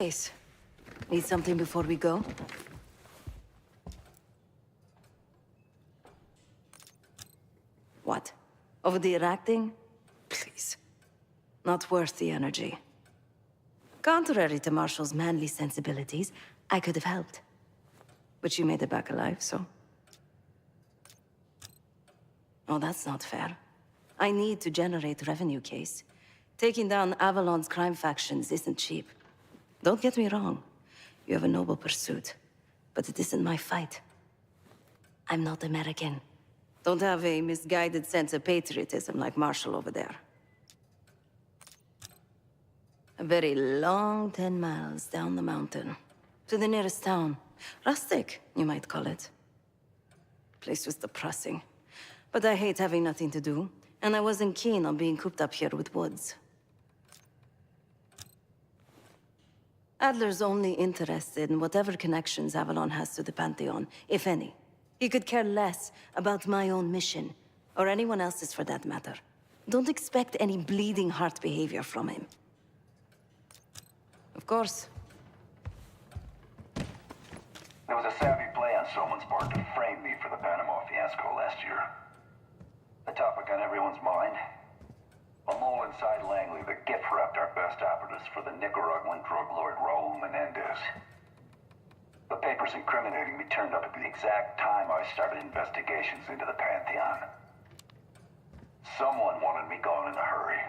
Case. Need something before we go? What? Over the acting? Please. Not worth the energy. Contrary to Marshall's manly sensibilities, I could have helped. But you made it back alive, so... Oh, that's not fair. I need to generate revenue, Case. Taking down Avalon's crime factions isn't cheap. Don't get me wrong. You have a noble pursuit. But it isn't my fight. I'm not American. Don't have a misguided sense of patriotism like Marshall over there. A very long 10 miles down the mountain. To the nearest town. Rustic, you might call it. Place was depressing. But I hate having nothing to do, and I wasn't keen on being cooped up here with Woods. Adler's only interested in whatever connections Avalon has to the Pantheon, if any. He could care less about my own mission, or anyone else's for that matter. Don't expect any bleeding heart behavior from him. Of course. There was a savvy play on someone's part to frame me for the Panama fiasco last year. The topic on everyone's mind. A mole inside Langley that gift-wrapped our best operatives for the Nicaraguan drug lord Raul Menendez. The papers incriminating me turned up at the exact time I started investigations into the Pantheon. Someone wanted me gone in a hurry.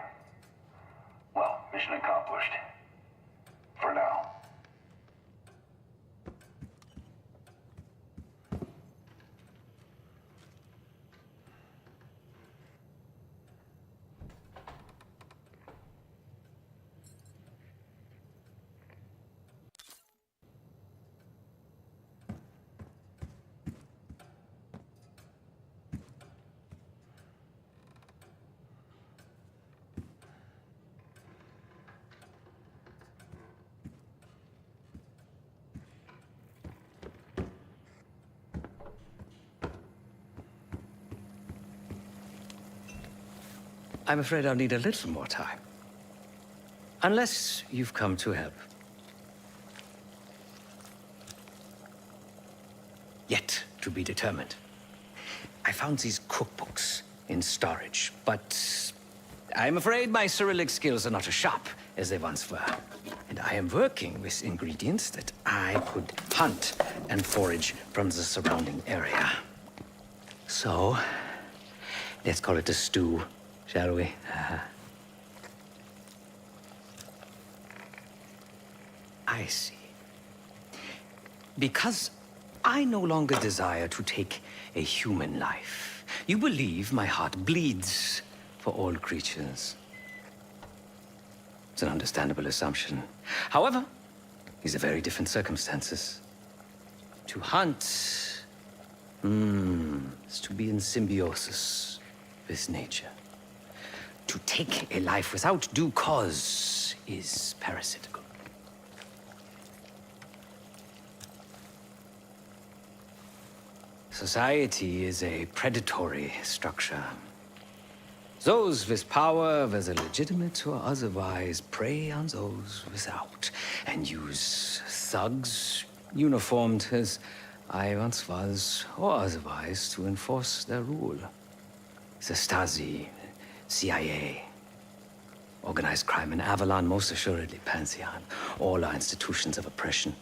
Well, mission accomplished. For now. I'm afraid I'll need a little more time. Unless you've come to help. Yet to be determined. I found these cookbooks in storage, but I'm afraid my Cyrillic skills are not as sharp as they once were. And I am working with ingredients that I could hunt and forage from the surrounding area. So, let's call it a stew. Shall we? I see. Because I no longer desire to take a human life, you believe my heart bleeds for all creatures. It's an understandable assumption. However, these are very different circumstances. To hunt, is to be in symbiosis with nature. To take a life without due cause is parasitical. Society is a predatory structure. Those with power, whether legitimate or otherwise, prey on those without, and use thugs, uniformed as I once was, or otherwise, to enforce their rule. The Stasi, CIA, organized crime in Avalon, most assuredly Pantheon. All are institutions of oppression.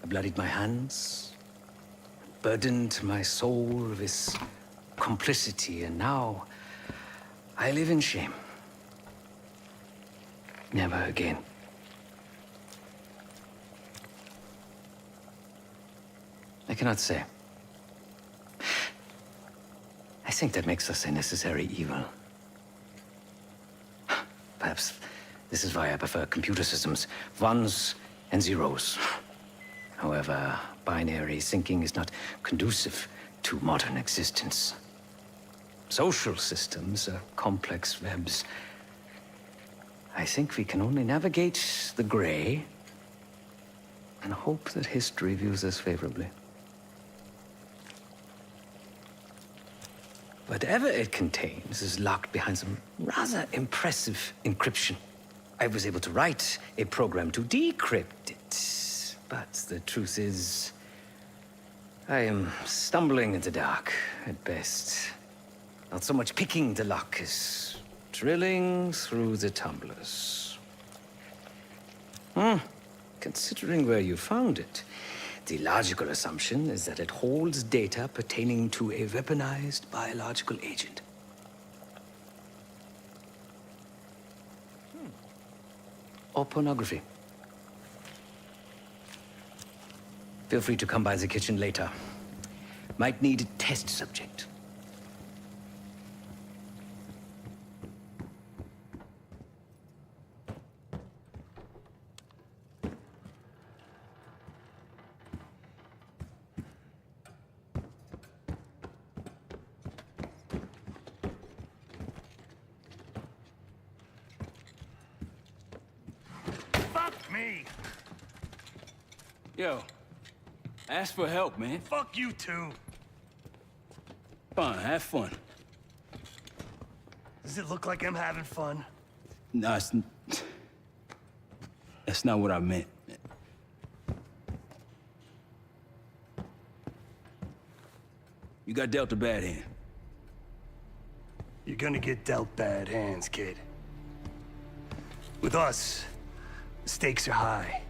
I bloodied my hands, burdened my soul with complicity, and now I live in shame. Never again. I cannot say. I think that makes us a necessary evil. Perhaps this is why I prefer computer systems. Ones and zeros. However, binary thinking is not conducive to modern existence. Social systems are complex webs. I think we can only navigate the gray and hope that history views us favorably. Whatever it contains is locked behind some rather impressive encryption. I was able to write a program to decrypt it. But the truth is, I am stumbling in the dark at best. Not so much picking the lock as drilling through the tumblers. Considering where you found it, the logical assumption is that it holds data pertaining to a weaponized biological agent. Or pornography. Feel free to come by the kitchen later. Might need a test subject. Fuck me! Yo, ask for help, man. Fuck you too. Fine, have fun. Does it look like I'm having fun? No, that's not what I meant. You got dealt a bad hand. You're gonna get dealt bad hands, kid. With us, the stakes are high.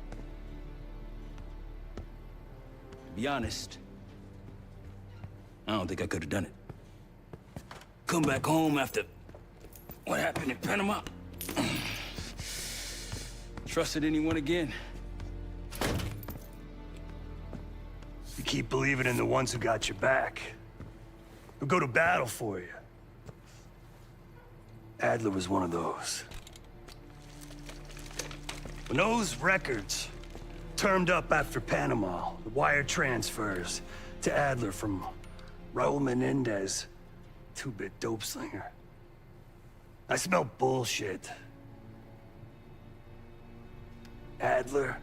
To be honest, I don't think I could have done it. Come back home after what happened in Panama. Trusted anyone again? You keep believing in the ones who got your back, who go to battle for you. Adler was one of those. When those records turned up after Panama, the wire transfers to Adler from Raul Menendez, two-bit dope slinger, I smelled bullshit. Adler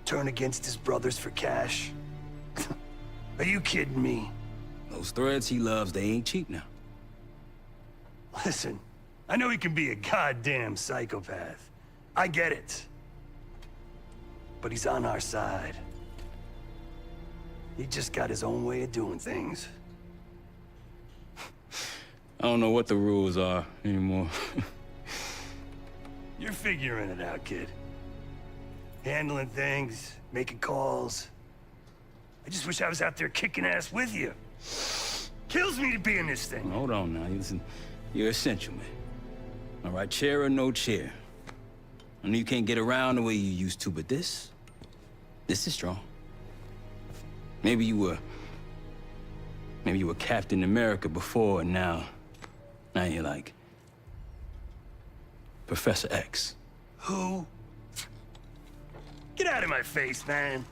turn against his brothers for cash? Are you kidding me? Those threads he loves, they ain't cheap now. Listen, I know he can be a goddamn psychopath. I get it. But he's on our side. He just got his own way of doing things. I don't know what the rules are anymore. You're figuring it out, kid. Handling things, making calls. I just wish I was out there kicking ass with you. Kills me to be in this thing. Hold on now, listen. You're essential, man. All right, chair or no chair. I know you can't get around the way you used to, but this is strong. Maybe you were Captain America before, and now you're like Professor X. Who? Get out of my face, man.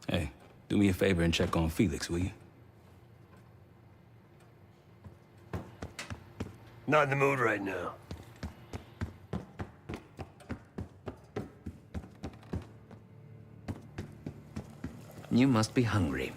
Hey, do me a favor and check on Felix, will you? Not in the mood right now. You must be hungry.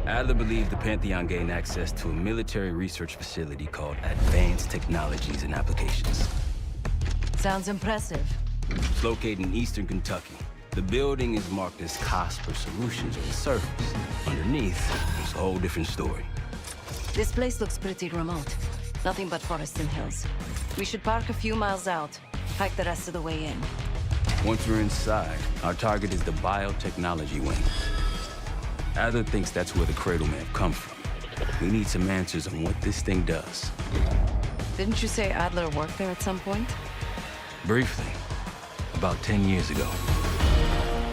Adler believed the Pantheon gained access to a military research facility called Advanced Technologies and Applications. Sounds impressive. It's located in eastern Kentucky. The building is marked as Cosper Solutions on the surface. Underneath, it's a whole different story. This place looks pretty remote. Nothing but forests and hills. We should park a few miles out, hike the rest of the way in. Once we're inside, our target is the biotechnology wing. Adler thinks that's where the Cradle may have come from. We need some answers on what this thing does. Didn't you say Adler worked there at some point? Briefly, about 10 years ago.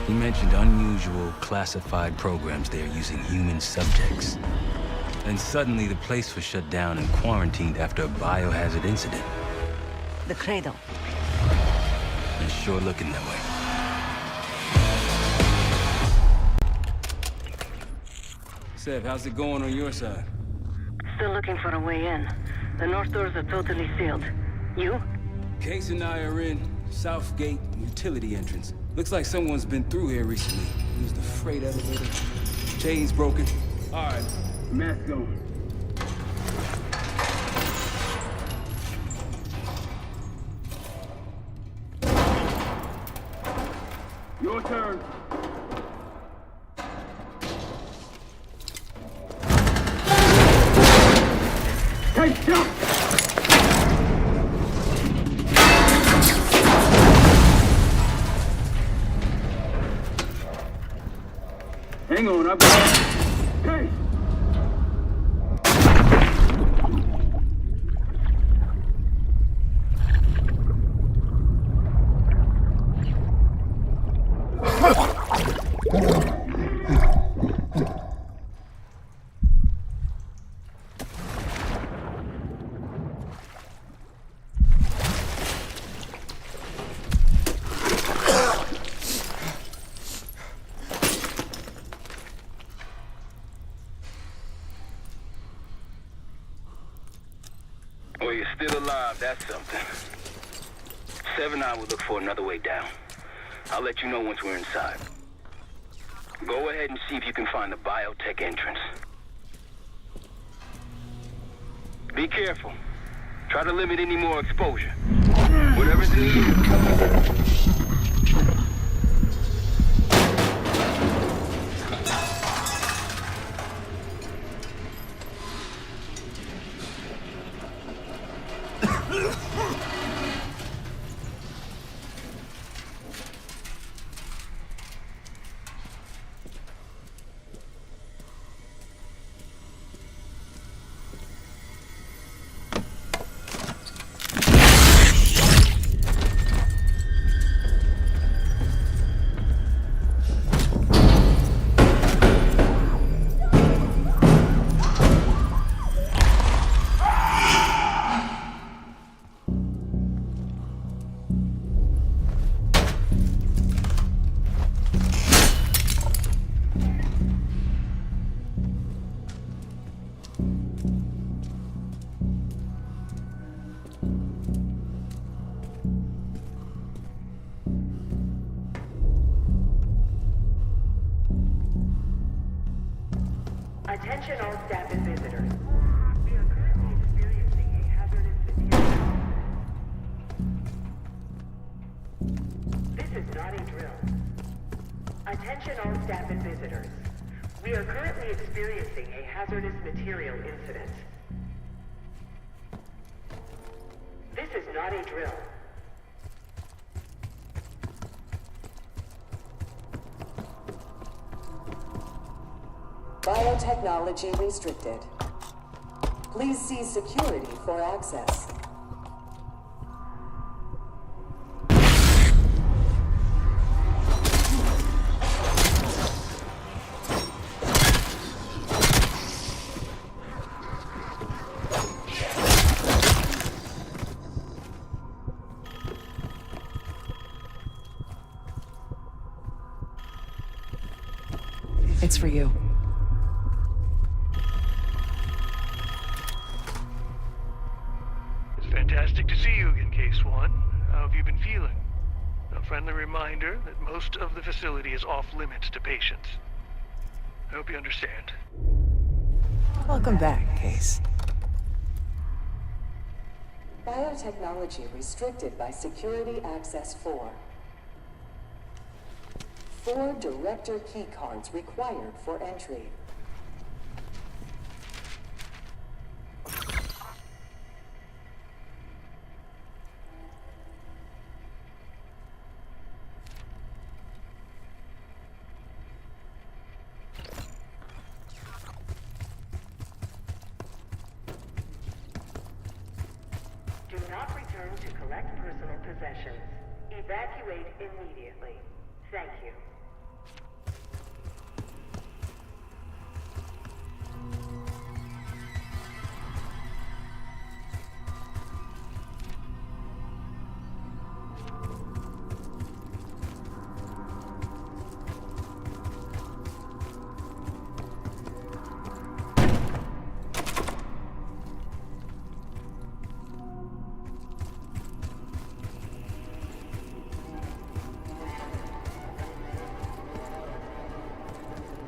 He mentioned unusual, classified programs there using human subjects. Then suddenly the place was shut down and quarantined after a biohazard incident. The Cradle. It's sure looking that way. Seb, how's it going on your side? Still looking for a way in. The north doors are totally sealed. You? Case and I are in South Gate utility entrance. Looks like someone's been through here recently. Used the freight elevator. Chain's broken. All right, mask on. Your turn. Hey, jump! Hang on, I've got... Hey! Well, you're still alive, that's something. 7-9 will look for another way down. I'll let you know once we're inside. Go ahead and see if you can find the biotech entrance. Be careful. Try to limit any more exposure. Whatever's needed. Attention all staff and visitors. We are currently experiencing a hazardous material. This is not a drill. Attention all staff and visitors. We are currently experiencing a hazardous material incident. This is not a drill. Biotechnology restricted. Please see security for access. It's for you. Fantastic to see you again, Case 1. How have you been feeling? A friendly reminder that most of the facility is off limits to patients. I hope you understand. Welcome back, Case. Biotechnology restricted by Security Access 4. 4 Director keycards required for entry. Do not return to collect personal possessions. Evacuate immediately. Thank you.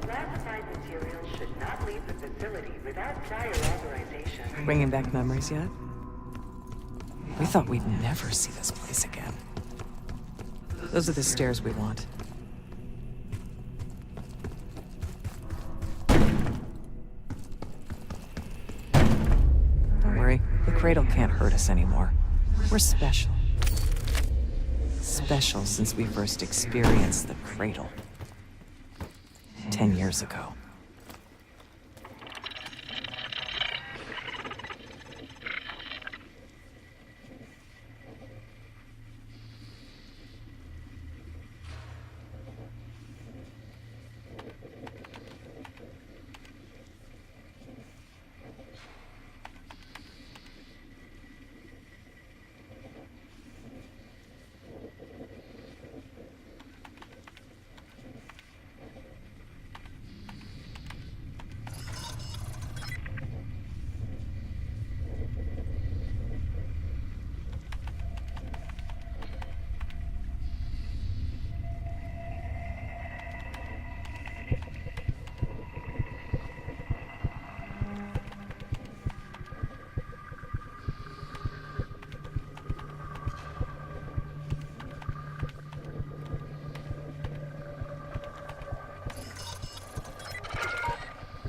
Classified materials should not leave the facility without prior authorization. Bringing back memories yet? We thought we'd never see this place again. Those are the stairs we want. Don't worry, the cradle can't hurt us anymore. We're special. Special since we first experienced the cradle. 10 years ago.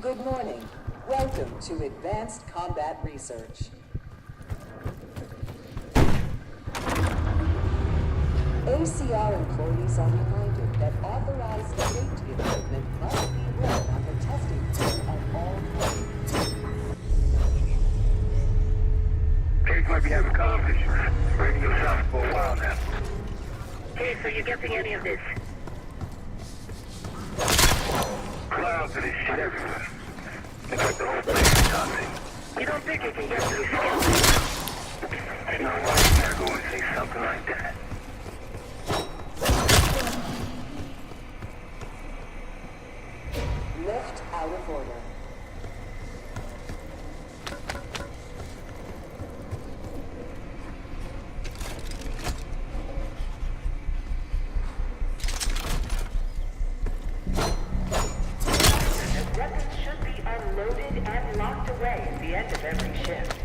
Good morning. Welcome to Advanced Combat Research. ACR employees are reminded that authorized safety equipment must be run on the testing field at all times. Case might be having comm issues. Radio silent for a while now. Case, are you getting any of this? Clouds of this shit everywhere. Looks like the whole place is toxic. You don't think you can get through skills? There's no way you gotta go and say something like that. Lift out of order. Weapons should be unloaded and locked away at the end of every shift.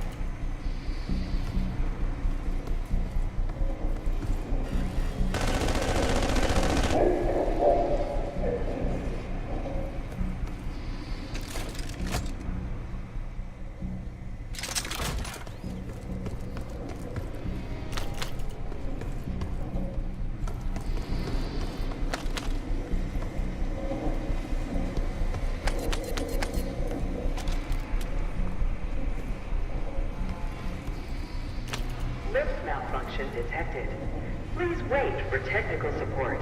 Lift malfunction detected. Please wait for technical support.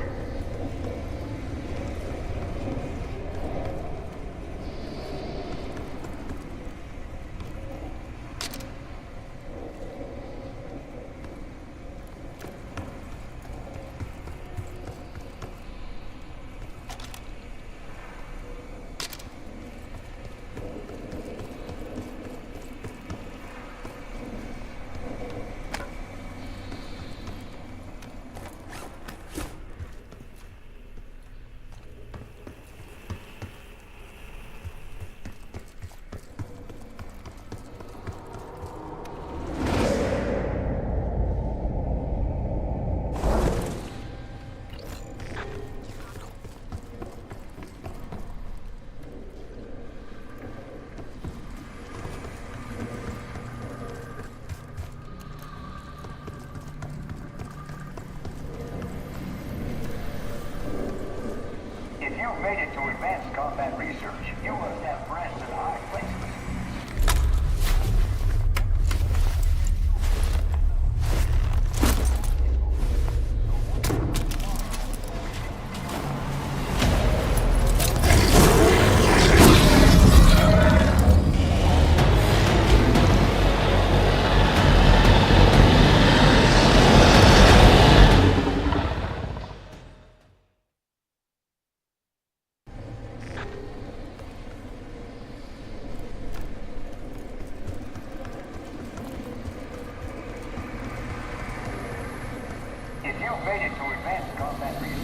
made it to advanced combat research, you must have friends in high places. If you've made it to advanced combat research,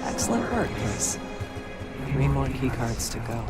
Excellent work, Liz. 3 more keycards to go.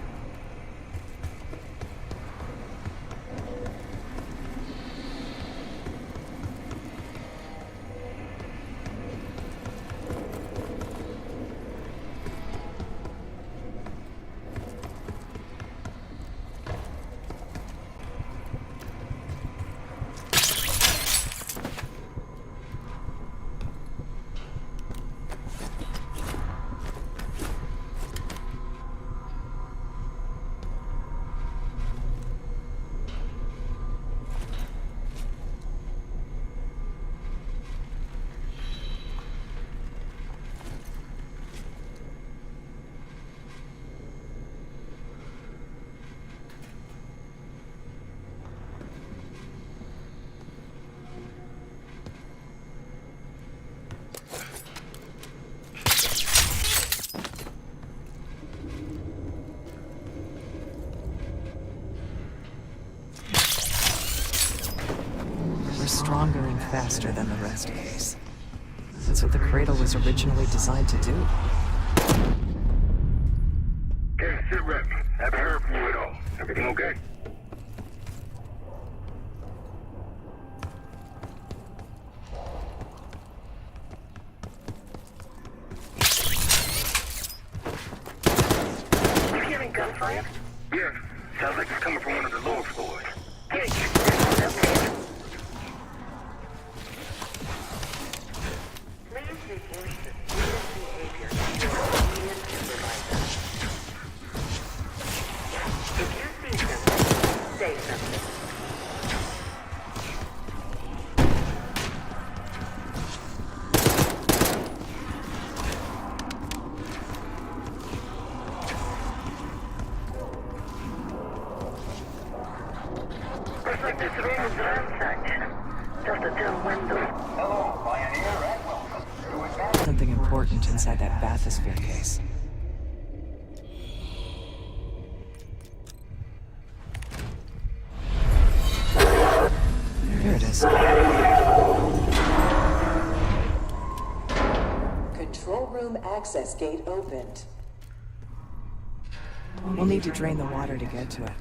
Stronger and faster than the rest of us. That's what the cradle was originally designed to do. Okay, sit rep. Haven't heard from you at all. Everything okay? You hearing gunfire? Yeah. Sounds like it's coming from one of the lower floors. Yeah, Please report suspicious behavior to your immediate supervisor. This room is ransacked. Just a dim window. Hello, Pioneer, and welcome to Advanced. Something important inside that bathysphere case. There it is. Control room access gate opened. We'll need to drain the water to get to it.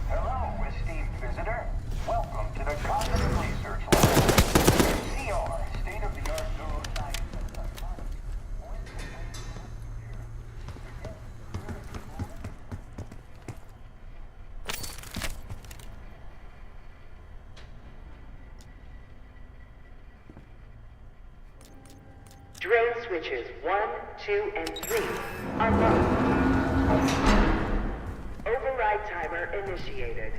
Hello, esteemed visitor. Welcome to the Cognitive Research Lab. CR, state-of-the-art neuroscience and psychology. Drain switches 1, 2, and 3 are locked. Override timer initiated.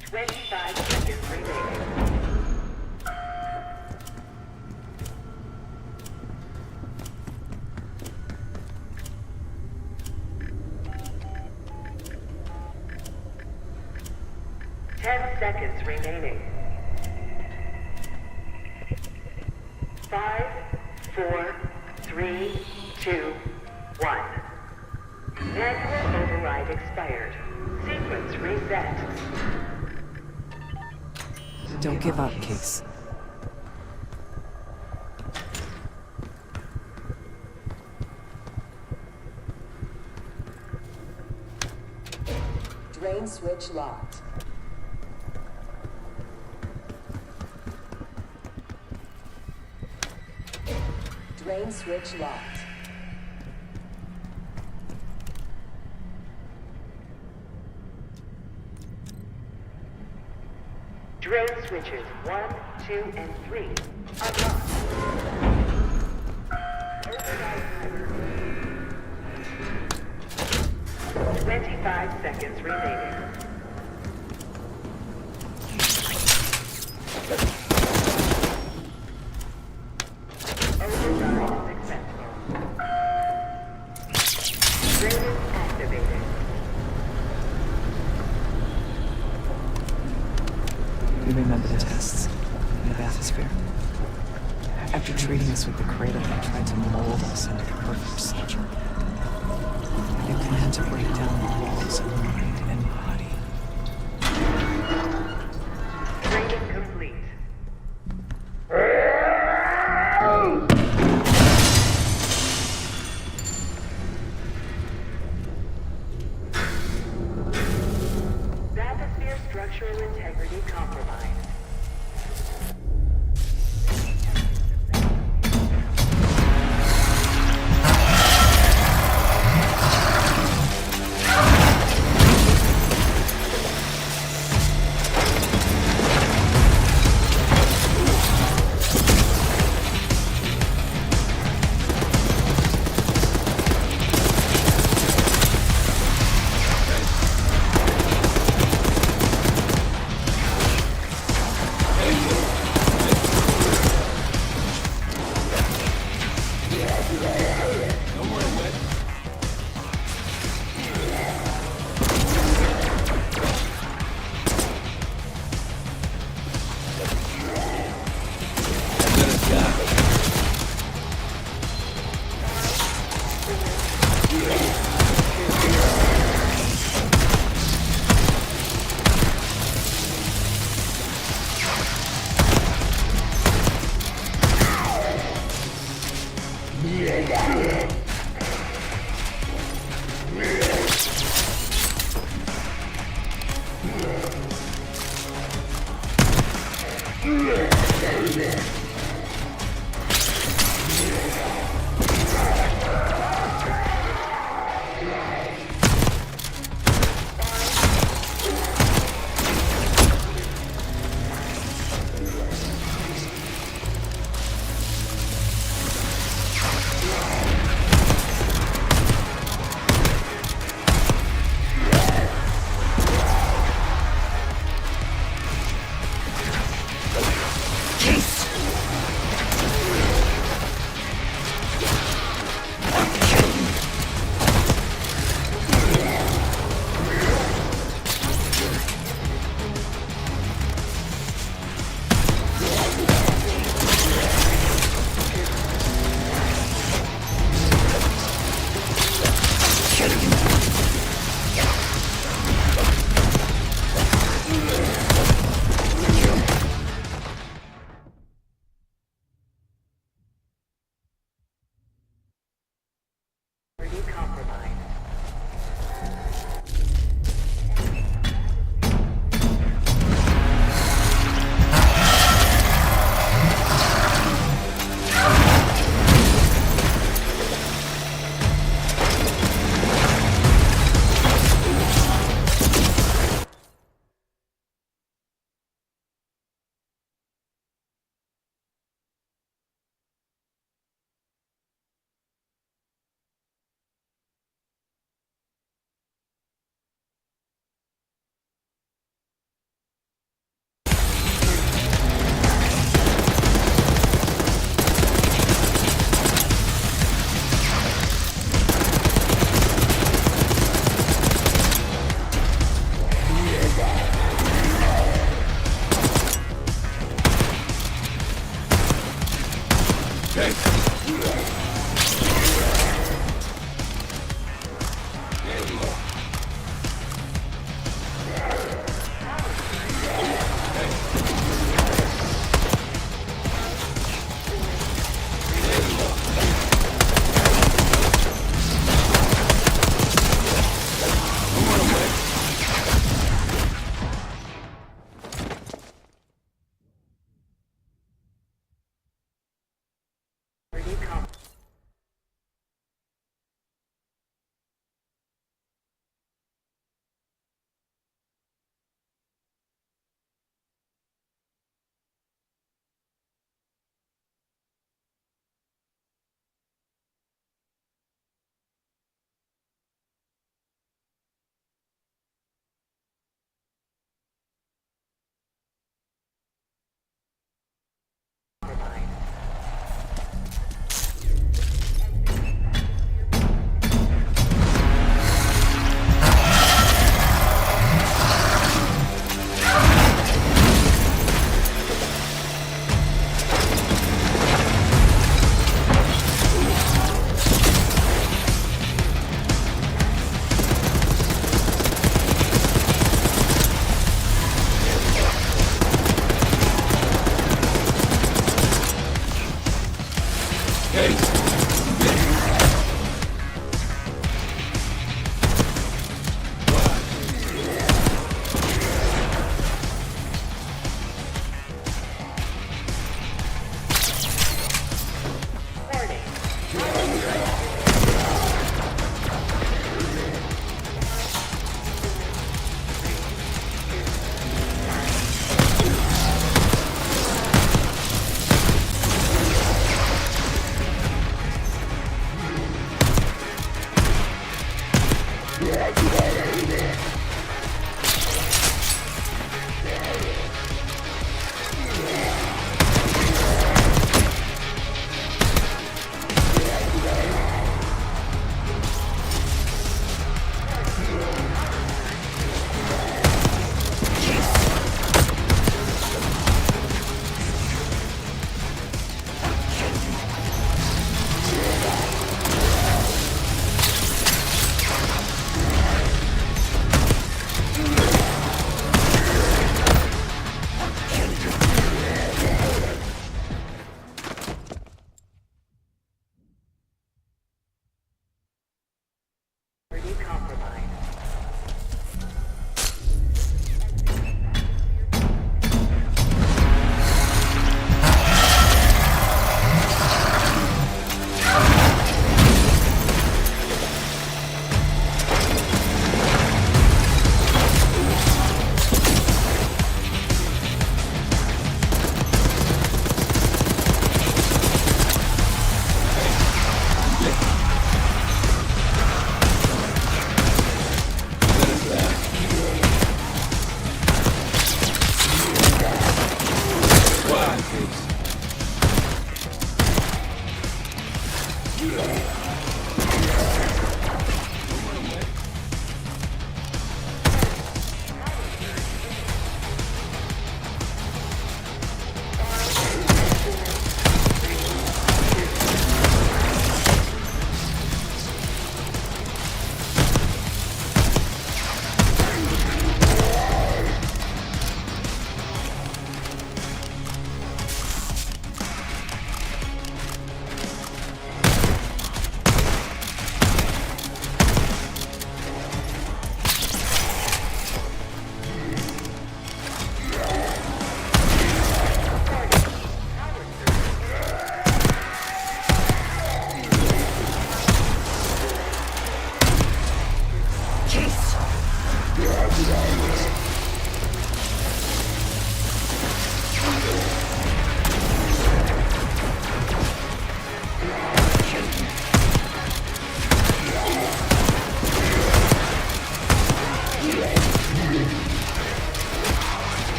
25 seconds remaining. Seconds remaining. 5, 4, 3, 2, 1. Manual override expired. Sequence reset. Don't give up, Case. Drain switch locked. Drain switch locked. Drain switches 1, 2, and 3 are locked. Override timer. 25 seconds remaining. Override successful. Drainage activated. You remember the tests in the bathysphere? After treating us with the cradle, they tried to mold us into the perfect soldier. They planned to break down the walls of mind and body. Training complete. Bathysphere structural integrity compromised.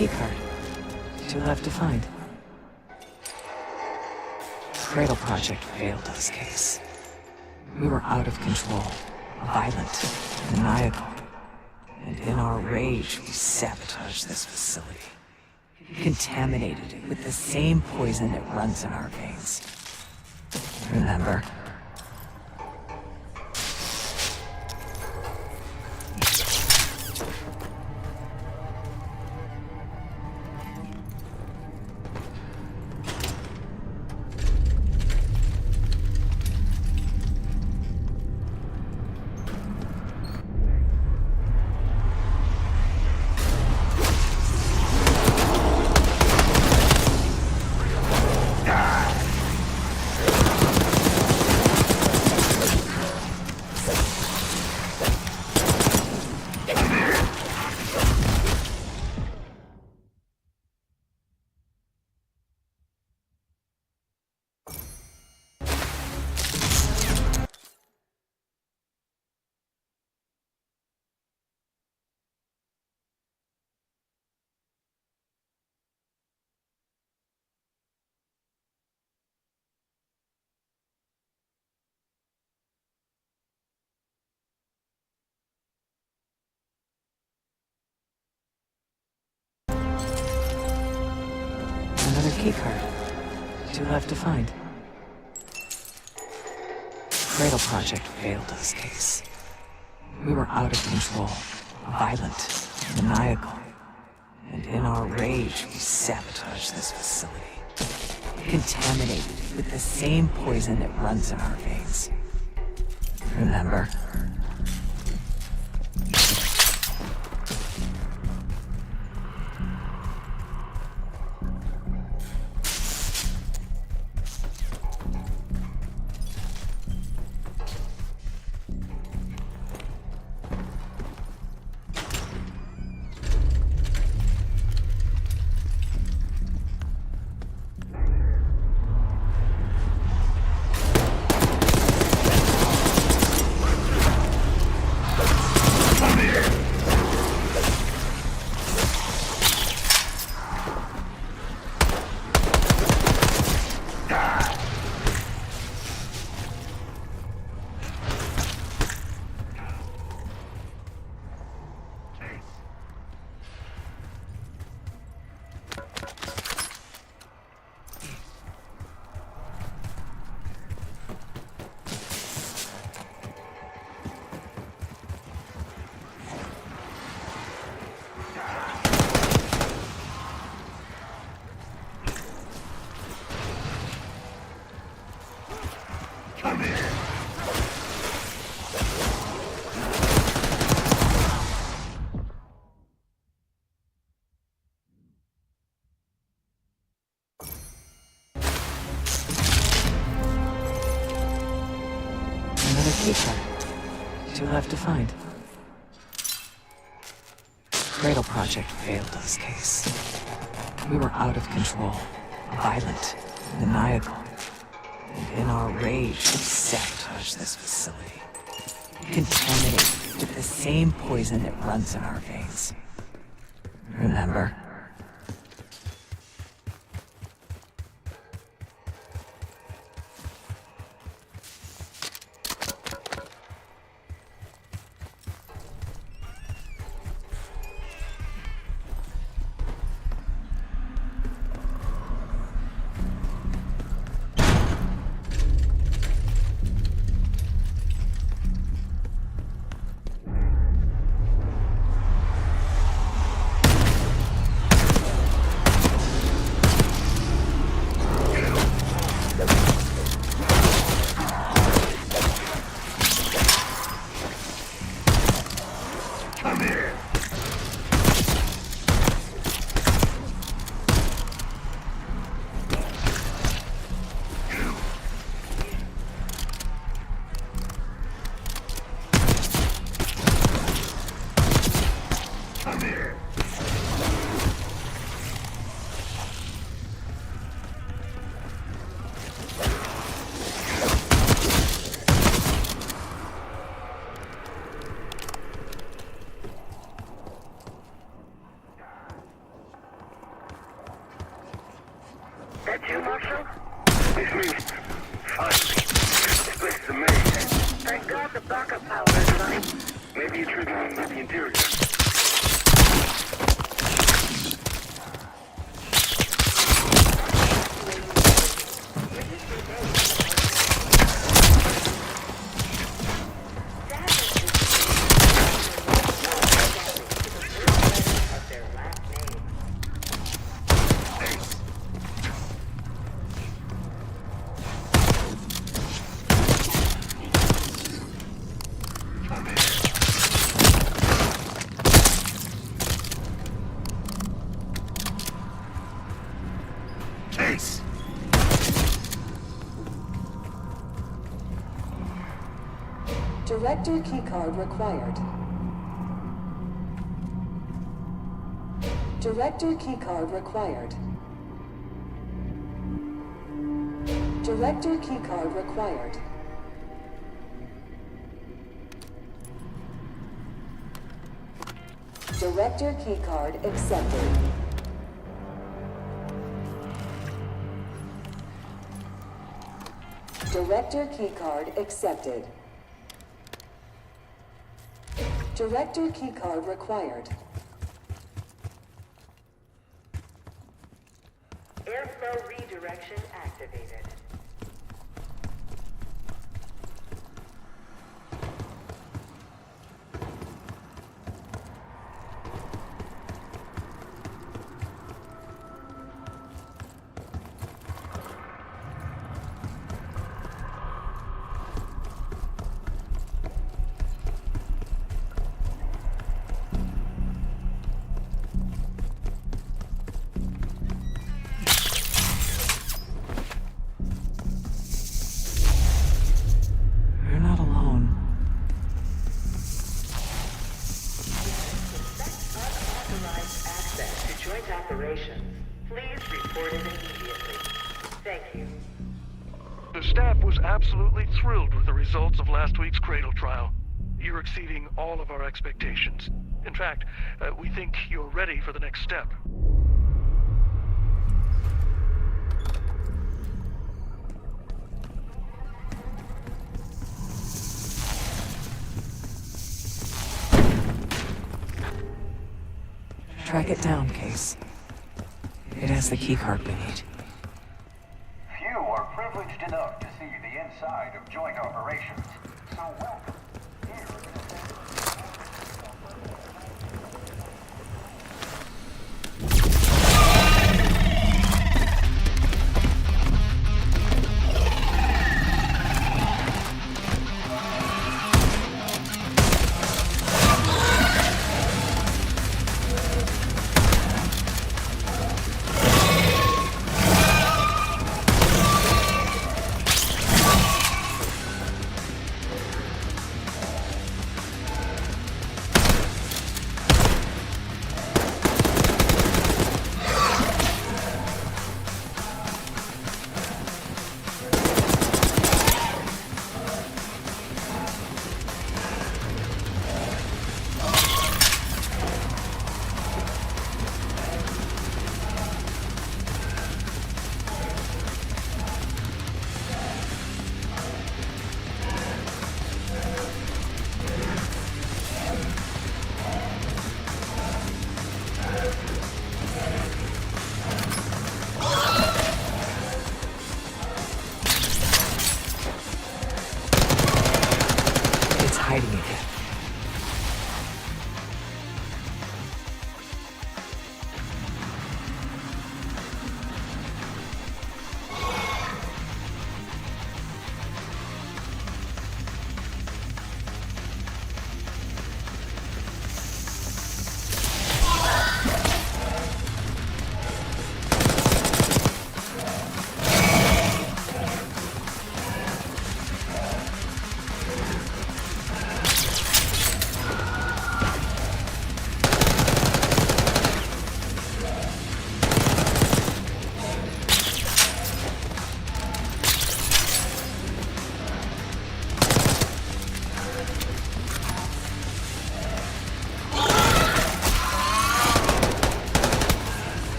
keycard. Two left to find. Cradle Project failed this case. We were out of control, violent, maniacal. And in our rage, we sabotaged this facility. Contaminated it with the same poison that runs in our veins. Remember? Another keycard. Two left to find. Cradle Project failed this case. We were out of control, violent, maniacal. And in our rage, we sabotaged this facility. Contaminated it with the same poison that runs in our veins. Remember? Another keycard. 2 left to find. Cradle Project failed this case. We were out of control, violent, maniacal. And in our rage, we sabotaged this facility. Contaminated with the same poison that runs in our veins. Remember? That you, Marshal? It's me. Finally. This place is amazing. Thank God the backup power is running. Maybe you're triggering with the interior. Director keycard required. Director keycard required. Director keycard required. Director keycard accepted. Director keycard accepted. Director keycard required. Airflow redirection activated. Please report it immediately. Thank you. The staff was absolutely thrilled with the results of last week's Cradle trial. You're exceeding all of our expectations. In fact, we think you're ready for the next step. Track it down, Case. It has the keycard we need. Few are privileged enough to see the inside of joint operations. So welcome. Here are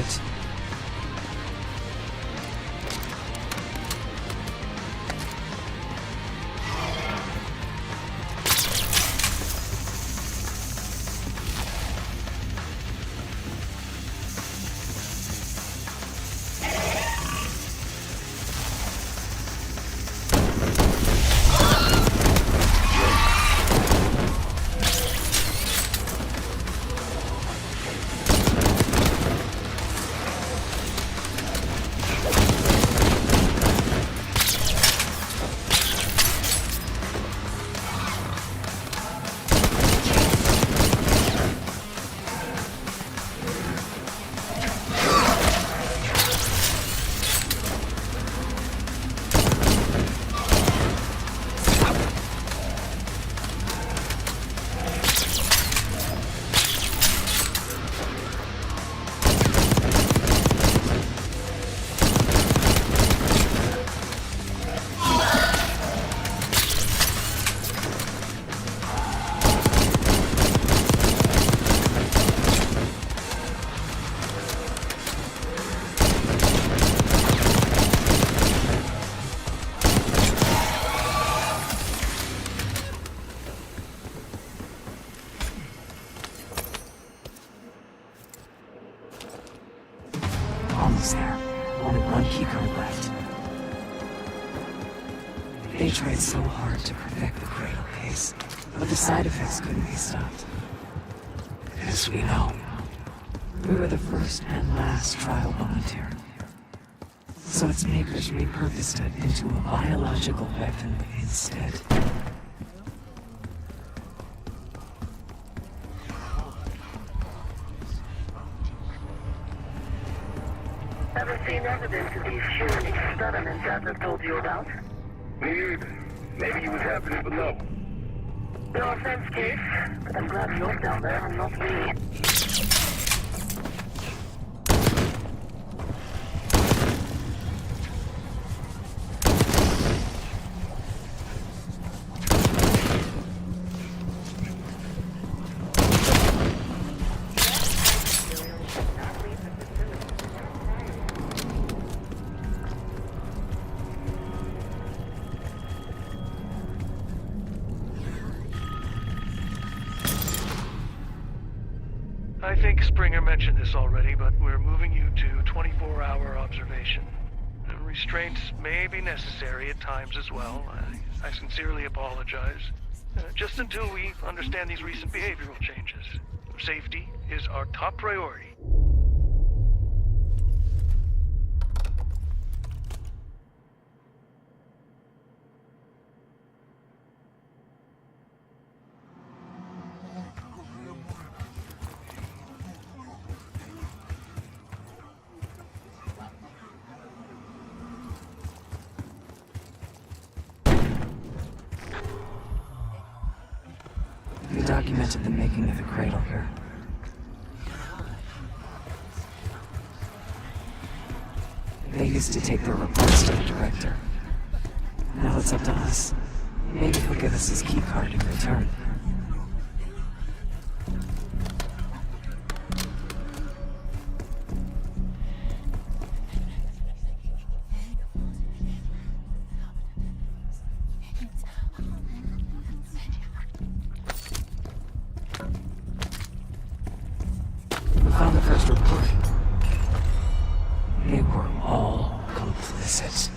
it. Almost there. Only one keycard left. They tried so hard to perfect the Cradle case, but the side effects couldn't be stopped. As we know, we were the first and last trial volunteer. So its makers repurposed it into a biological weapon instead. Ever seen evidence of these human experiments Adler told you about? Me either. Maybe he was happening below. No offense, Case, but I'm glad you're down there and not me. I think Springer mentioned this already, but we're moving you to 24-hour observation. Restraints may be necessary at times as well. I sincerely apologize. Just until we understand these recent behavioral changes. Safety is our top priority. We documented the making of the Cradle here. They used to take their reports to the director. Now it's up to us. Maybe he'll give us his keycard in return. We found the first report. They were all complicit.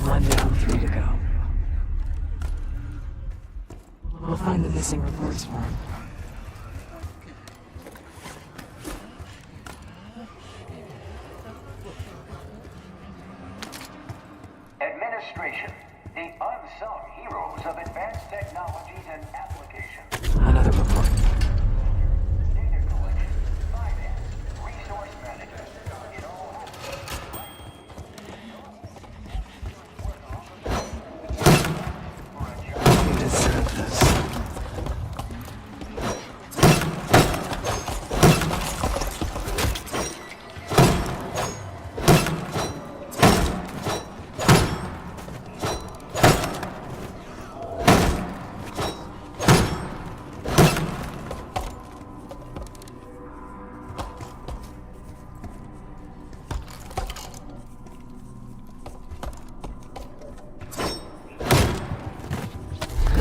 One down, 3 to go. We'll find the missing reports for him. Administration, the unsung heroes of advanced technologies and applications. Another report. Data collection, finance, resource management. It all happens.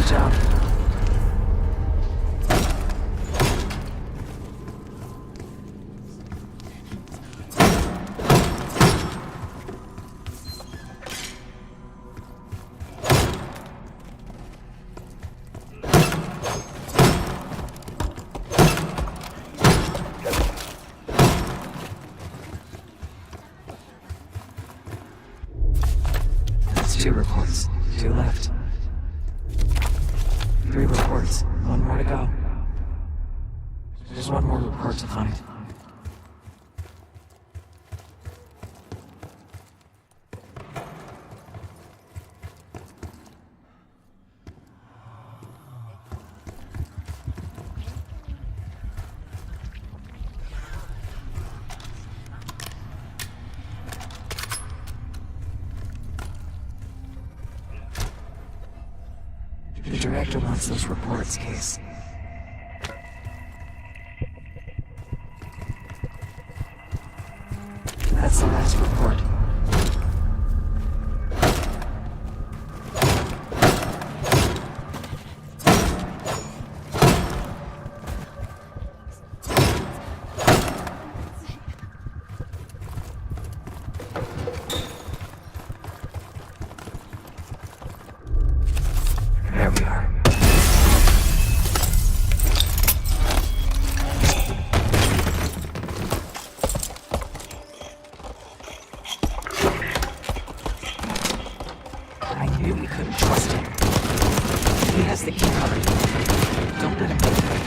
job. That's 2 reports. 2 left. 3 reports. 1 more to go. There's 1 more report to find. The director wants those reports, Case. That's the last report. There we are. I knew we couldn't trust him. He has the key card. Don't let him do that.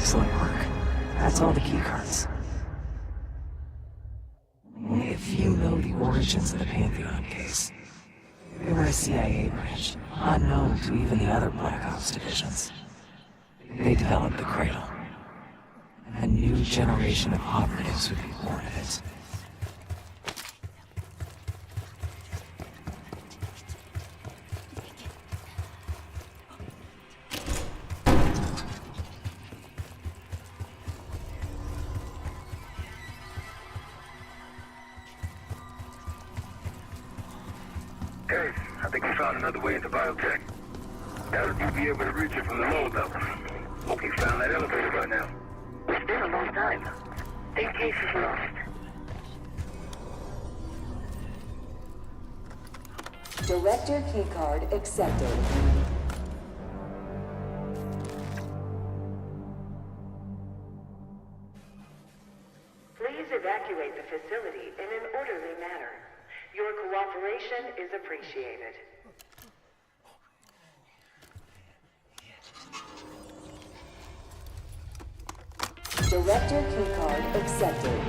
Excellent work. That's all the keycards. If you know the origins of the Pantheon case, they were a CIA branch, unknown to even the other Black Ops divisions. They developed the Cradle. A new generation of operatives would be born of it. Hey, I think we found another way into biotech. Doubt you'll be able to reach it from the lower level. Hope you found that elevator by now. It's been a long time. Think case is lost. Director keycard accepted. Please evacuate the facility in an orderly manner. Your cooperation is appreciated. Director keycard accepted.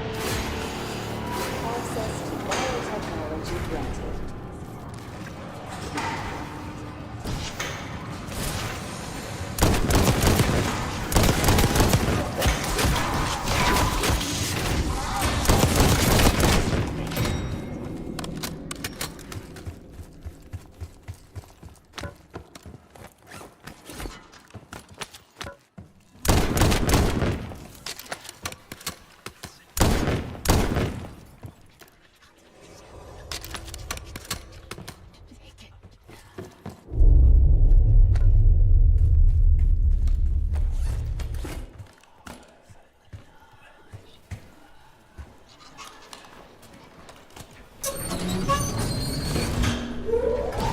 Access to biotechnology granted.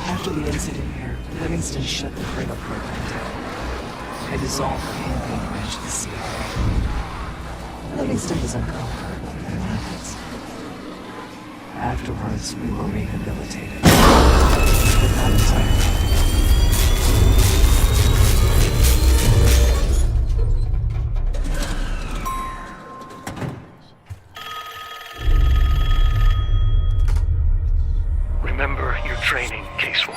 After the incident here, Livingston shut the Cradle program down. I dissolved the Pantheon branch of the CIA. Livingston was uncovered by the methods. Afterwards, we were rehabilitated. But not entirely. Remember your training, Case 1.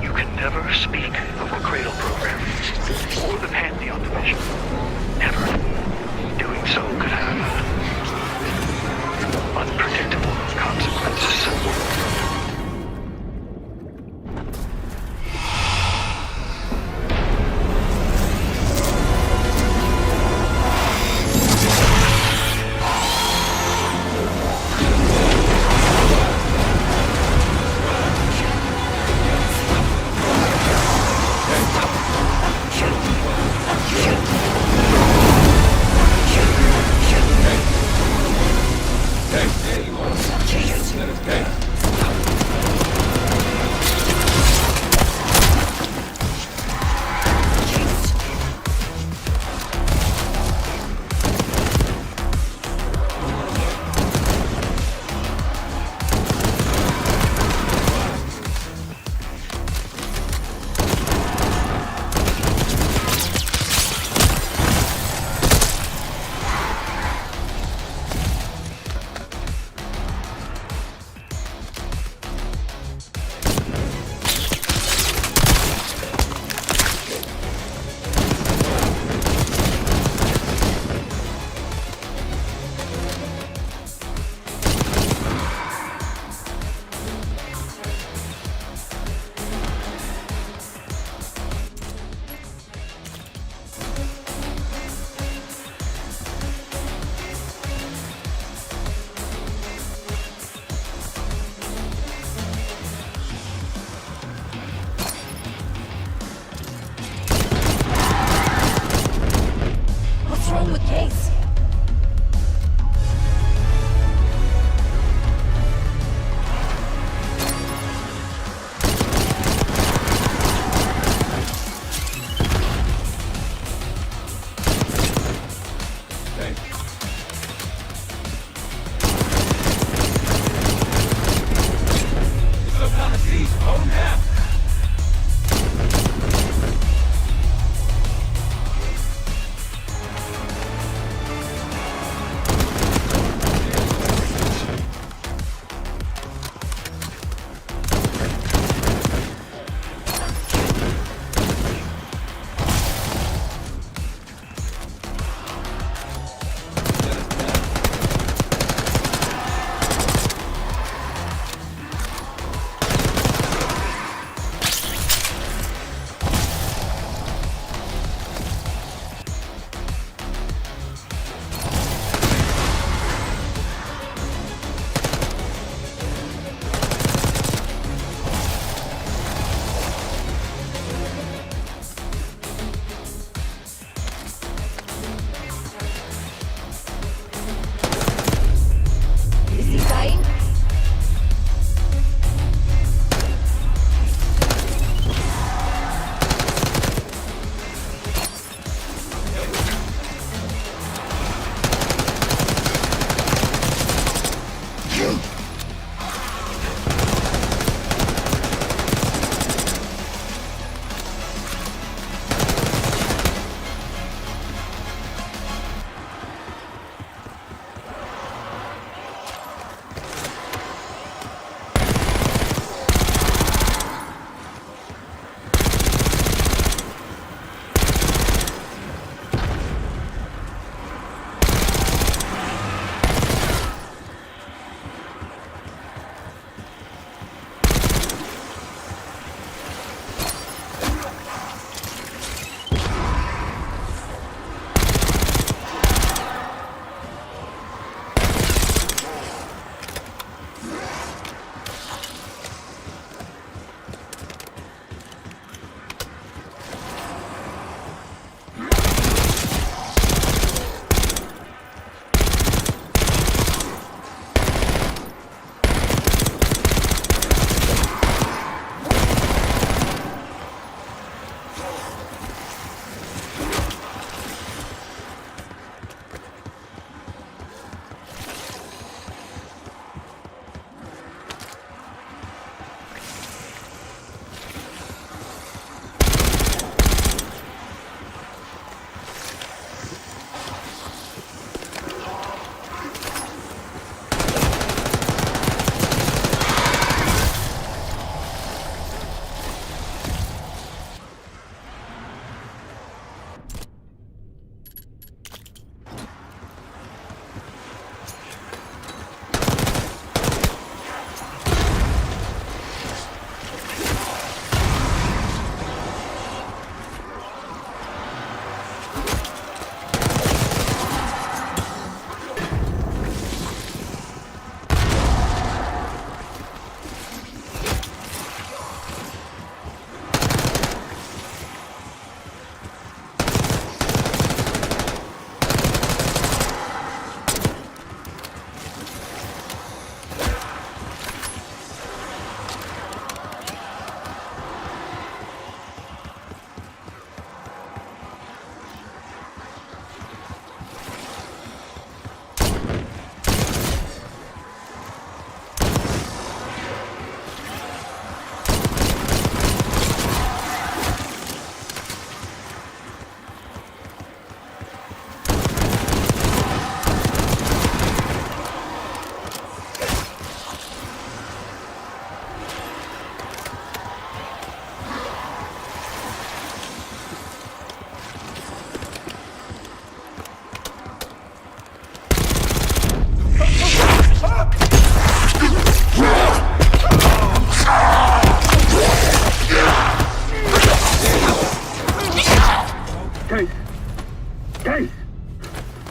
You can never speak of the Cradle program or the Pantheon division. Never. Doing so could have unpredictable consequences.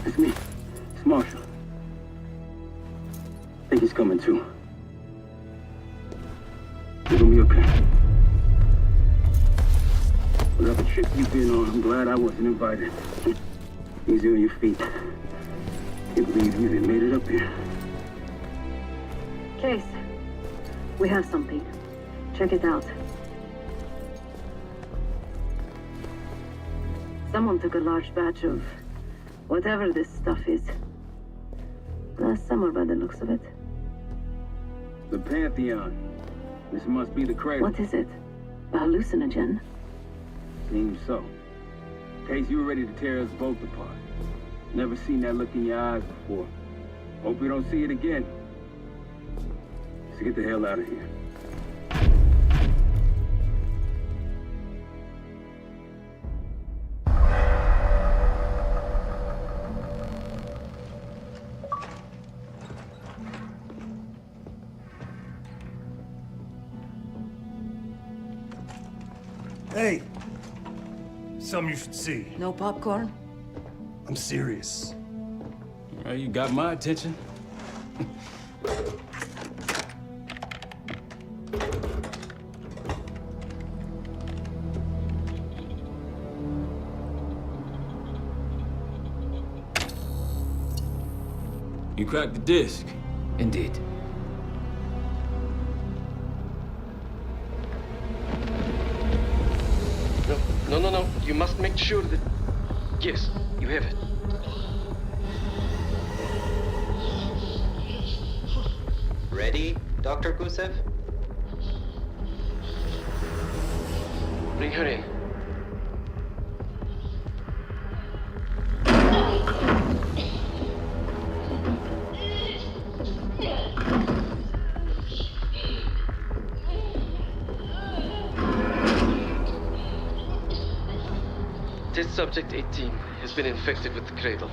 It's me. It's Marshall. I think he's coming too. You're gonna be okay. Whatever trip you've been on, I'm glad I wasn't invited. Easy on your feet. Can't believe you even made it up here. Case, we have something. Check it out. Someone took a large batch of whatever this stuff is. Last summer, by the looks of it. The Pantheon. This must be the cradle. What is it? A hallucinogen? Seems so. Case, you were ready to tear us both apart. Never seen that look in your eyes before. Hope we don't see it again. Let's get the hell out of here. Hey! Something you should see. No popcorn? I'm serious. Well, you got my attention. You cracked the disc. Indeed. No. You must make sure that... Yes, you have it. Ready, Dr. Gusev? Bring her in. Test subject 18 has been infected with the cradle.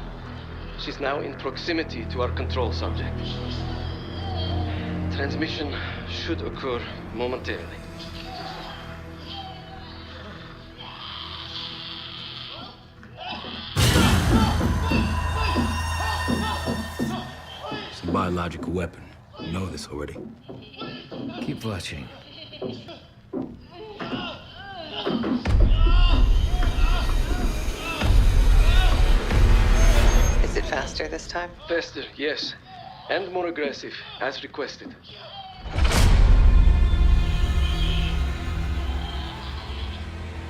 She's now in proximity to our control subject. Transmission should occur momentarily. It's a biological weapon. You know this already. Keep watching. Is it faster this time? Faster, yes. And more aggressive, as requested.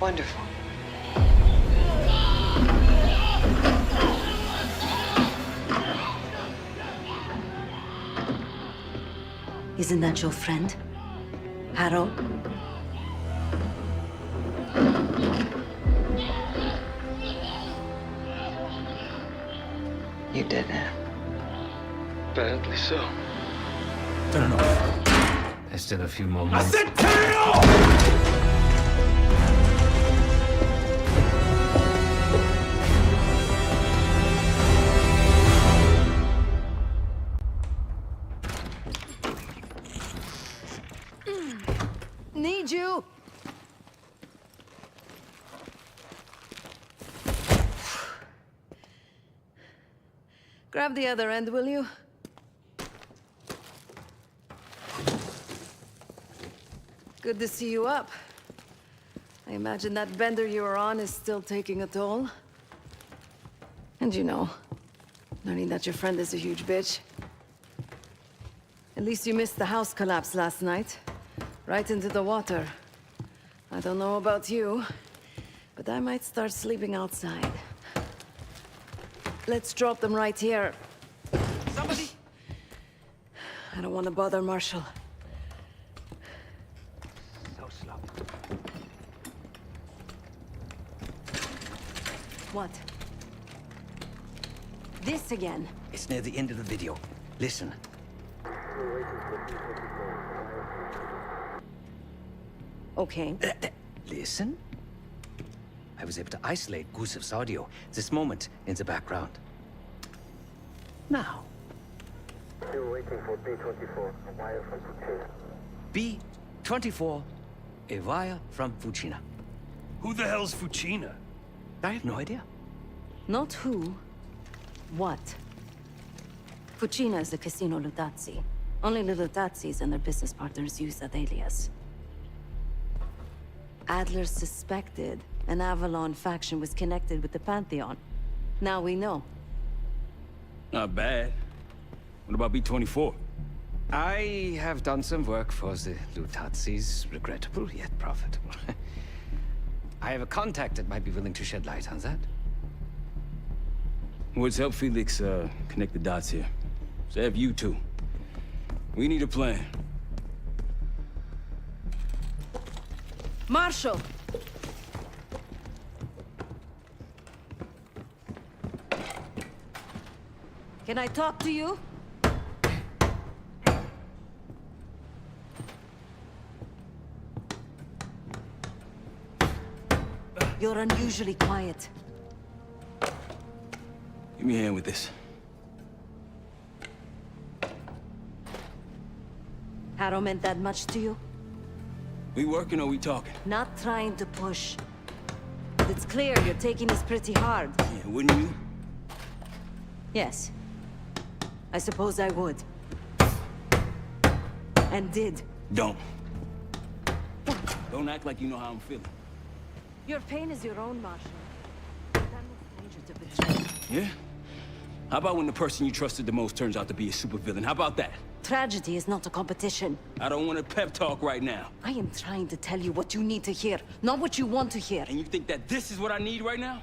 Wonderful. Isn't that your friend? Harrow? You did it. Apparently so. No. There's still a few more I months. said tail! Need you! Grab the other end, will you? Good to see you up. I imagine that bender you were on is still taking a toll. And you know, learning that your friend is a huge bitch. At least you missed the house collapse last night. Right into the water. I don't know about you, but I might start sleeping outside. Let's drop them right here. Somebody! I don't want to bother Marshall. So slow. What? This again? It's near the end of the video. Listen. Okay. Listen. I was able to isolate Gusev's audio. This moment in the background. Now. Still waiting for B-24, a wire from Fuchina. B-24, a wire from Fuchina. Who the hell's Fuchina? I have no idea. Not who, What? Fucina is the Casino Lutazzi. Only the Lutazzis and their business partners use that alias. Adler suspected an Avalon faction was connected with the Pantheon. Now we know. Not bad. What about B-24? I have done some work for the Lutazzis, regrettable yet profitable. I have a contact that might be willing to shed light on that. What's help Felix connect the dots here? So have you two. We need a plan. Marshal! Can I talk to you? You're unusually quiet. Give me a hand with this. Harrow meant that much to you? We working or we talking? Not trying to push. But it's clear you're taking this pretty hard. Yeah, wouldn't you? Yes. I suppose I would. And did. Don't. Don't act like you know how I'm feeling. Your pain is your own, Marshal. I'm no stranger to betrayal. Yeah? How about when the person you trusted the most turns out to be a supervillain? How about that? Tragedy is not a competition. I don't want a pep talk right now. I am trying to tell you what you need to hear, not what you want to hear. And you think that this is what I need right now?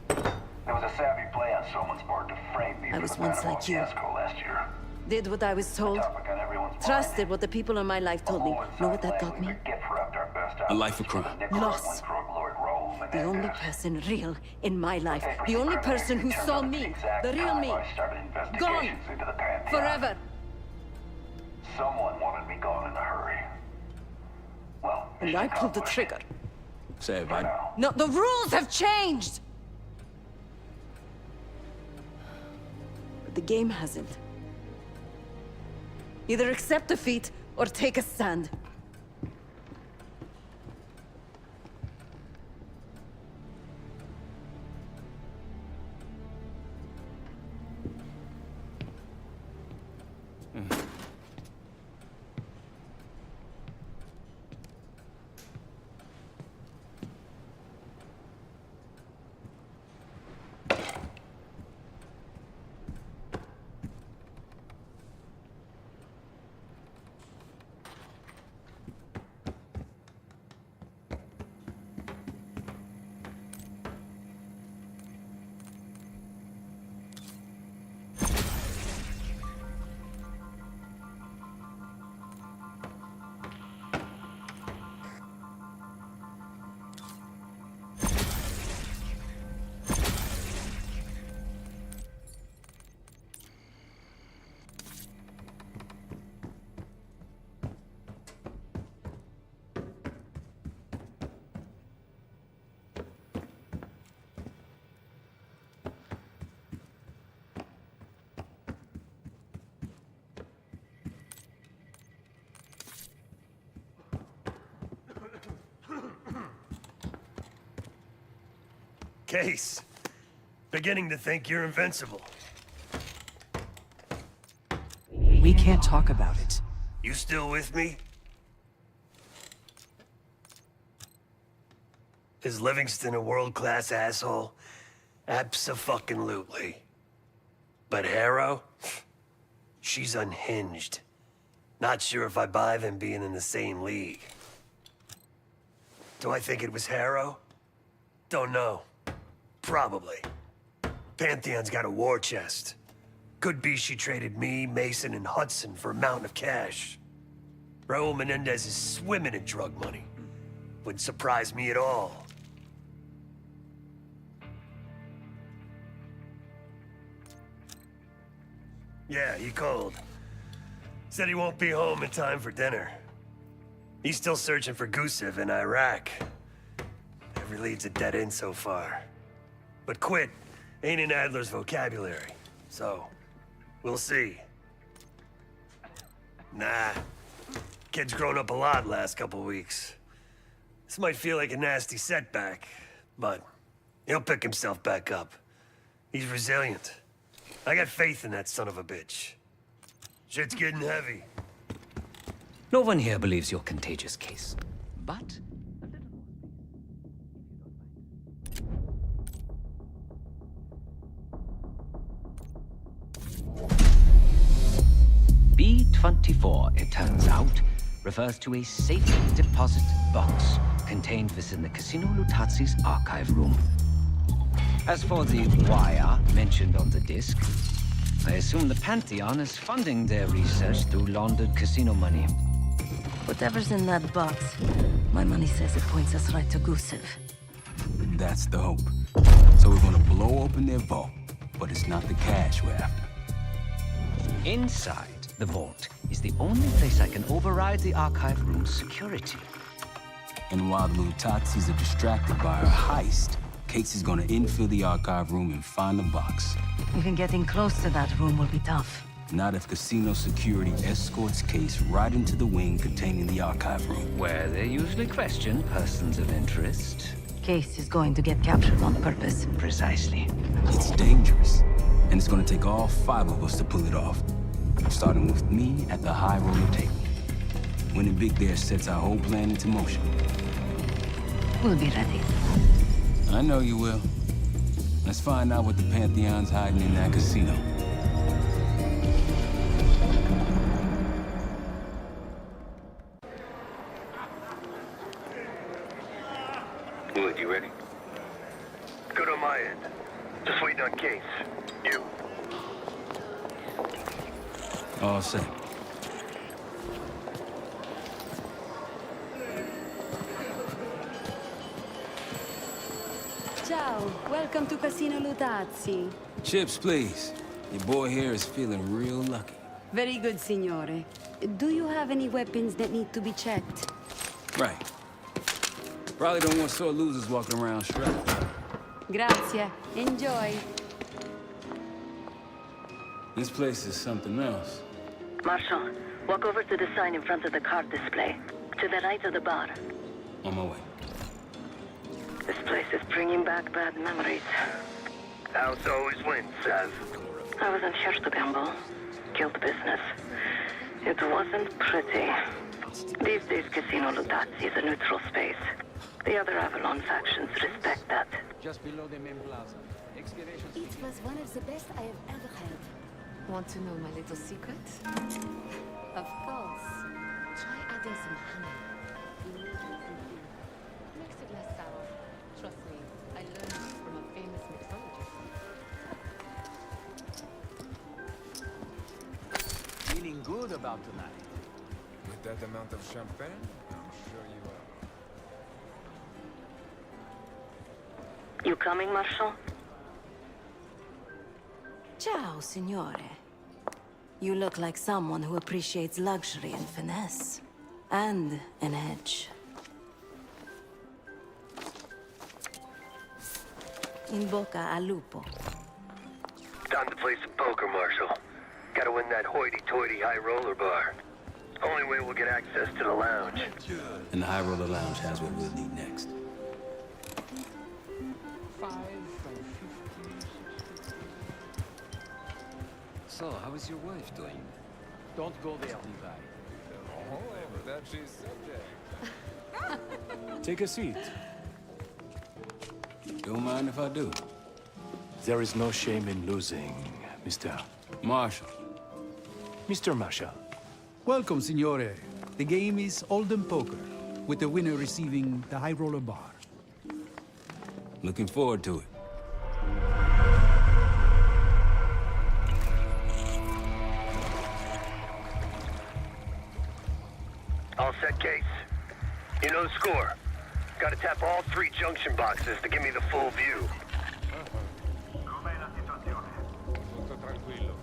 There was a savvy play on someone's part to frame me I for was the once Panama like you. fiasco last year. Did what I was told. Topic on everyone's Trusted mind. what the people in my life told me. Know what that got me? The gift wrapped our best A life of crime. Loss. The only person real in my life. The only person who saw me. The real me. Gone. Forever. Someone wanted me gone in a hurry. Well, And I pulled the trigger. Sav, I... No, the rules have changed! But the game hasn't. Either accept defeat or take a stand. Case. Beginning to think you're invincible. We can't talk about it. You still with me? Is Livingston a world-class asshole? Abso-fucking-lutely. But Harrow? She's unhinged. Not sure if I buy them being in the same league. Do I think it was Harrow? Don't know. Probably. Pantheon's got a war chest. Could be she traded me, Mason, and Hudson for a mountain of cash. Raul Menendez is swimming in drug money. Wouldn't surprise me at all. Yeah, he called. Said he won't be home in time for dinner. He's still searching for Gusev in Iraq. Every lead's a dead end so far. But quit ain't in Adler's vocabulary, so we'll see. Nah, kid's grown up a lot last couple weeks. This might feel like a nasty setback, but he'll pick himself back up. He's resilient. I got faith in that son of a bitch. Shit's getting heavy. No one here believes your contagious case, but... B-24, it turns out, refers to a safe deposit box contained within the Casino Lutazzi's archive room. As for the wire mentioned on the disc, I assume the Pantheon is funding their research through laundered casino money. Whatever's in that box, my money says it points us right to Gusev. That's the hope. So we're gonna blow open their vault, but it's not the cash we're after. Inside the vault is the only place I can override the archive room's security. And while the Lutazzis are distracted by our heist, Case is gonna infill the archive room and find the box. Even getting close to that room will be tough. Not if casino security escorts Case right into the wing containing the archive room. Where they usually question persons of interest. Case is going to get captured on purpose. Precisely. It's dangerous, and it's gonna take all 5 of us to pull it off. Starting with me at the high roller table. Winning big there sets our whole plan into motion. We'll be ready. I know you will. Let's find out what the Pantheon's hiding in that casino. Wood, you ready? Good on my end. Just waiting on Case. You? All set. Ciao, welcome to Casino Lutazzi. Chips, please. Your boy here is feeling real lucky. Very good, signore. Do you have any weapons that need to be checked? Right. Probably don't want sore losers walking around strapped. Grazie. Enjoy. This place is something else. Marshal, walk over to the sign in front of the card display. To the right of the bar. On my way. This place is bringing back bad memories. House always wins, Sav. I wasn't here to gamble. Guild business. It wasn't pretty. These days, Casino Lutazzi is a neutral space. The other Avalon factions respect that. Just below the main plaza. Excavation. It was one of the best I have ever had. Want to know my little secret? Of course. Try adding some honey. Makes it less sour. Trust me, I learned this from a famous mixologist. Feeling good about tonight? With that amount of champagne, I'm sure you are. You coming, Marshal? Ciao, signore. You look like someone who appreciates luxury and finesse. And an edge. In bocca al lupo. Time to play some poker, Marshal. Gotta win that hoity-toity high roller bar. Only way we'll get access to the lounge. And the High Roller Lounge has what we'll need next. 5 from 50. So, how is your wife doing? Don't go there, Levi. Oh, that she's subject. Take a seat. Don't mind if I do. There is no shame in losing, Mr. Marshal. Mr. Marshal. Welcome, Signore. The game is Hold'em Poker, with the winner receiving the High Roller Bar. Looking forward to it. All set, Case. You know the score. Gotta tap all 3 junction boxes to give me the full view. Tutto tranquillo.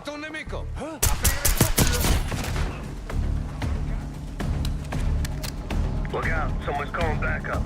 Trovato un nemico! Look out, someone's calling backup.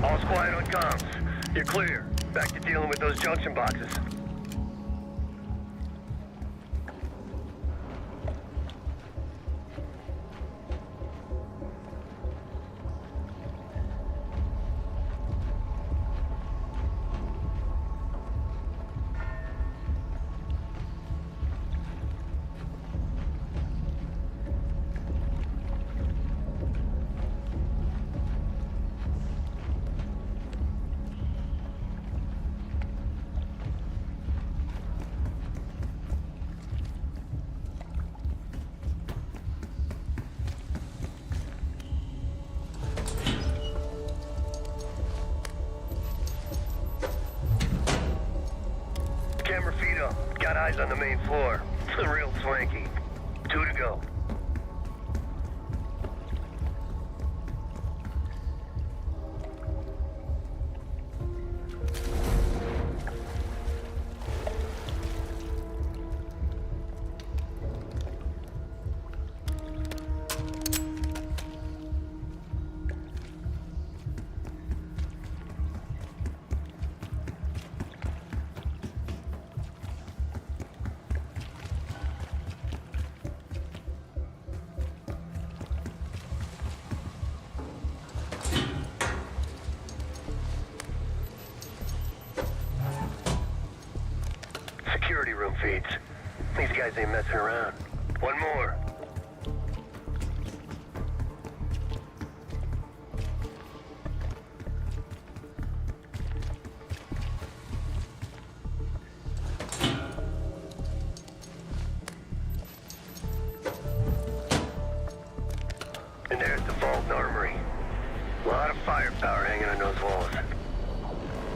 All's quiet on comms. You're clear. Back to dealing with those junction boxes. Camera feed up. Got eyes on the main floor. Real swanky. 2 to go. Security room feeds. These guys ain't messing around. One more. And there's the vault and armory. A lot of firepower hanging on those walls.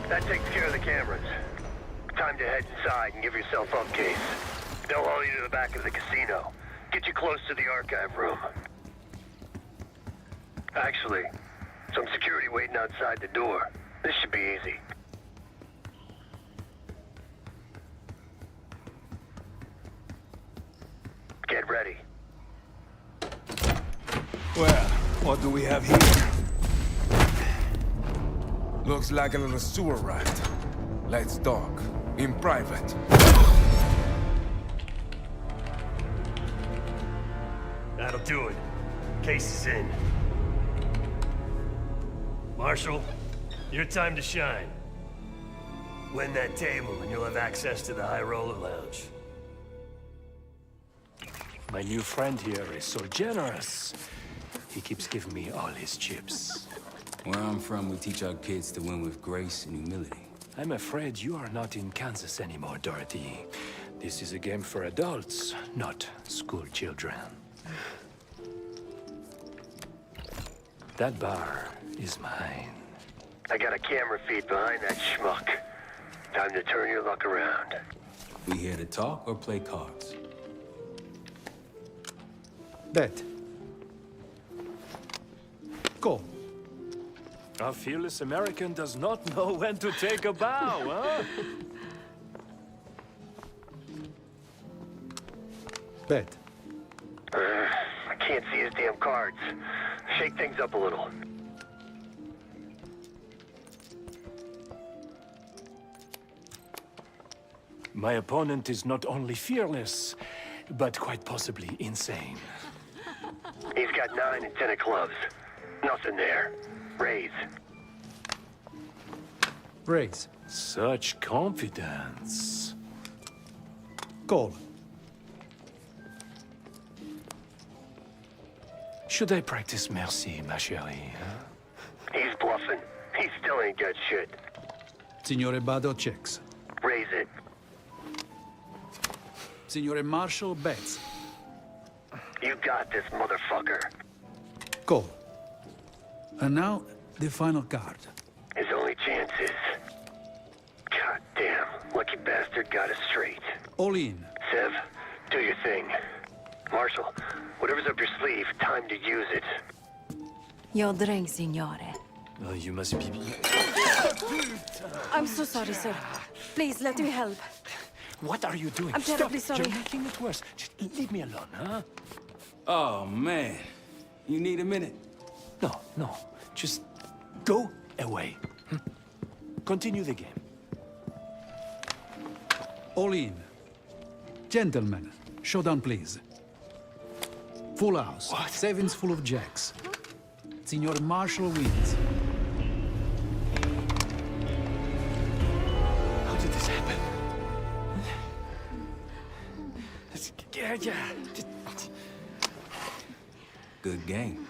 That takes care of the cameras. Time to head inside and give yourself up, Case. They'll haul you to the back of the casino. Get you close to the archive room. Actually, some security waiting outside the door. This should be easy. Get ready. Well, what do we have here? Looks like a little sewer rat. Let's talk. In private. That'll do it. Case is in. Marshal, your time to shine. Win that table and you'll have access to the High Roller Lounge. My new friend here is so generous. He keeps giving me all his chips. Where I'm from, we teach our kids to win with grace and humility. I'm afraid you are not in Kansas anymore, Dorothy. This is a game for adults, not school children. That bar is mine. I got a camera feed behind that schmuck. Time to turn your luck around. We here to talk or play cards? Bet. Go. A fearless American does not know when to take a bow, huh? Bet. I can't see his damn cards. Shake things up a little. My opponent is not only fearless, but quite possibly insane. He's got 9 and 10 of clubs. Nothing there. Raise. Raise. Such confidence. Call. Should I practice mercy, ma chérie? Huh? He's bluffing. He still ain't got shit. Signore Bado checks. Raise it. Signore Marshall bets. You got this, motherfucker. Call. And now, the final card. His only chance is... God damn, lucky bastard got us straight. All in. Sev, do your thing. Marshall, whatever's up your sleeve, time to use it. Your drink, signore. Oh, you must be... I'm so sorry, sir. Please, let me help. What are you doing? I'm terribly Stop. sorry. You're making it worse. Just leave me alone, huh? Oh, man. You need a minute? No, no. Just go away. Continue the game. All in. Gentlemen, showdown, please. Full house. What? Sevens full of jacks. Signor Marshall wins. How did this happen? Yeah. Good game.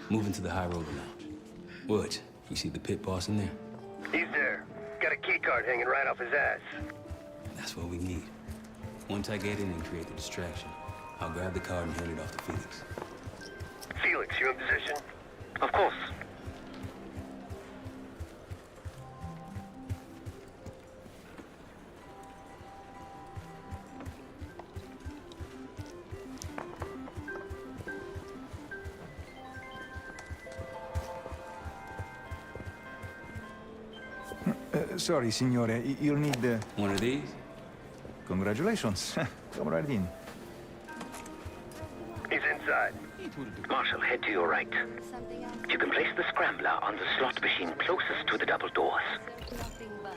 Moving to the High Roller Lounge. What? You see the pit boss in there? He's there. Got a key card hanging right off his ass. That's what we need. Once I get in and create the distraction, I'll grab the card and hand it off to Felix. Felix, you in position? Of course. Sorry, signore. You'll need... One of these? Congratulations. Come right in. He's inside. Marshall, head to your right. You can place the scrambler on the slot machine closest to the double doors. Nothing but.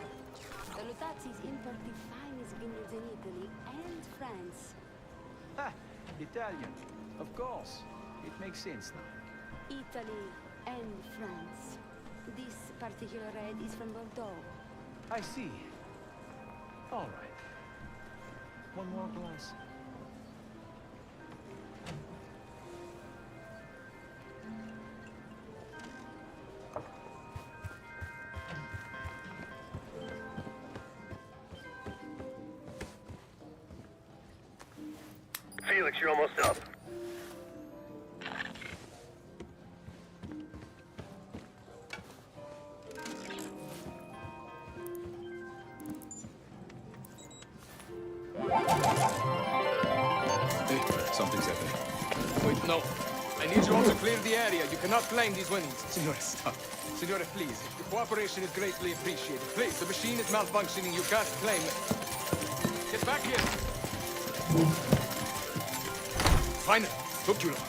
Valutazzi's import the finest vineyards in Italy and France. Ah, Italian. Of course. It makes sense now. Italy and France. This particular red is from Bordeaux. I see. All right. One more glass. Felix, you're almost up. Hey, something's happening. Wait, no. I need you all to clear the area. You cannot claim these winnings. Signore, stop. Signore, please. Your cooperation is greatly appreciated. Please, the machine is malfunctioning. You can't claim it. Get back here. Finally. Took too long.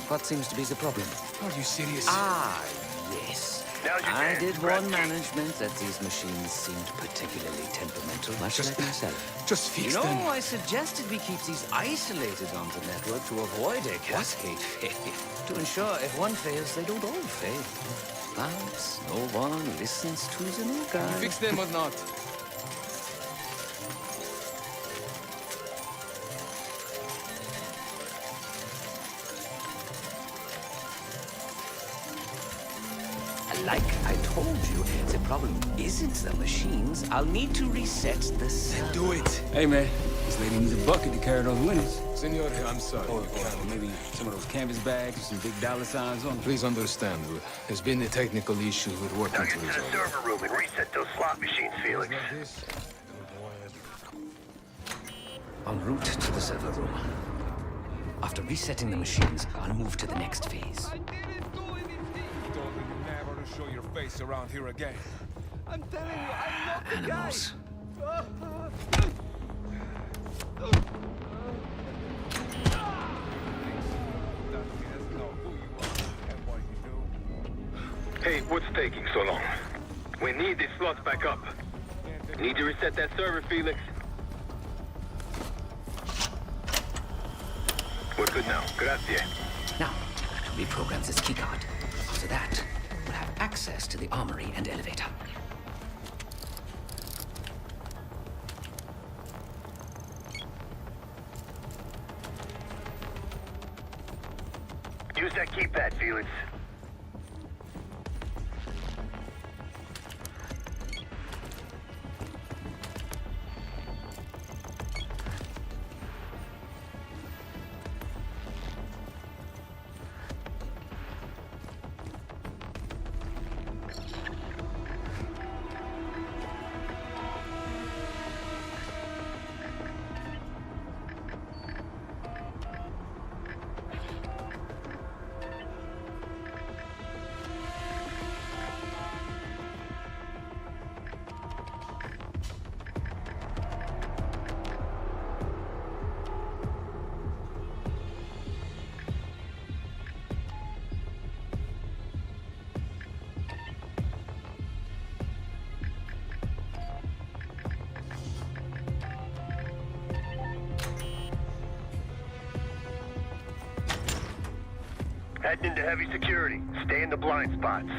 What seems to be the problem? Are you serious? Ah, yes. Now's your I chance. did Grab warn the key. management that these machines seemed particularly temperamental, much like myself. Just fix You know, them. I suggested we keep these isolated on the network to avoid a cascade failure. To ensure if one fails, they don't all fail. But no one listens to the new guy. You fix them or not? Like I told you, the problem isn't the machines. I'll need to reset the server. Do it. Hey, man. This lady needs a bucket to carry those winnings. Signore, I'm sorry. Or maybe some of those canvas bags with some big dollar signs on them. Please understand, there's been a technical issue with working Now to get to the resolve. server room and reset those slot machines, Felix. En route to the server room. After resetting the machines, I'll move to the next phase. Never to show your face around here again. I'm telling you, I'm not the Animals. Hey, what's taking so long? We need these slots back up. Need to reset that server, Felix. We're good now. Grazie. Now, reprogram this keycard. After that, we'll have access to the armory and elevator. Use that keypad, Felix. Heading into heavy security. Stay in the blind spots.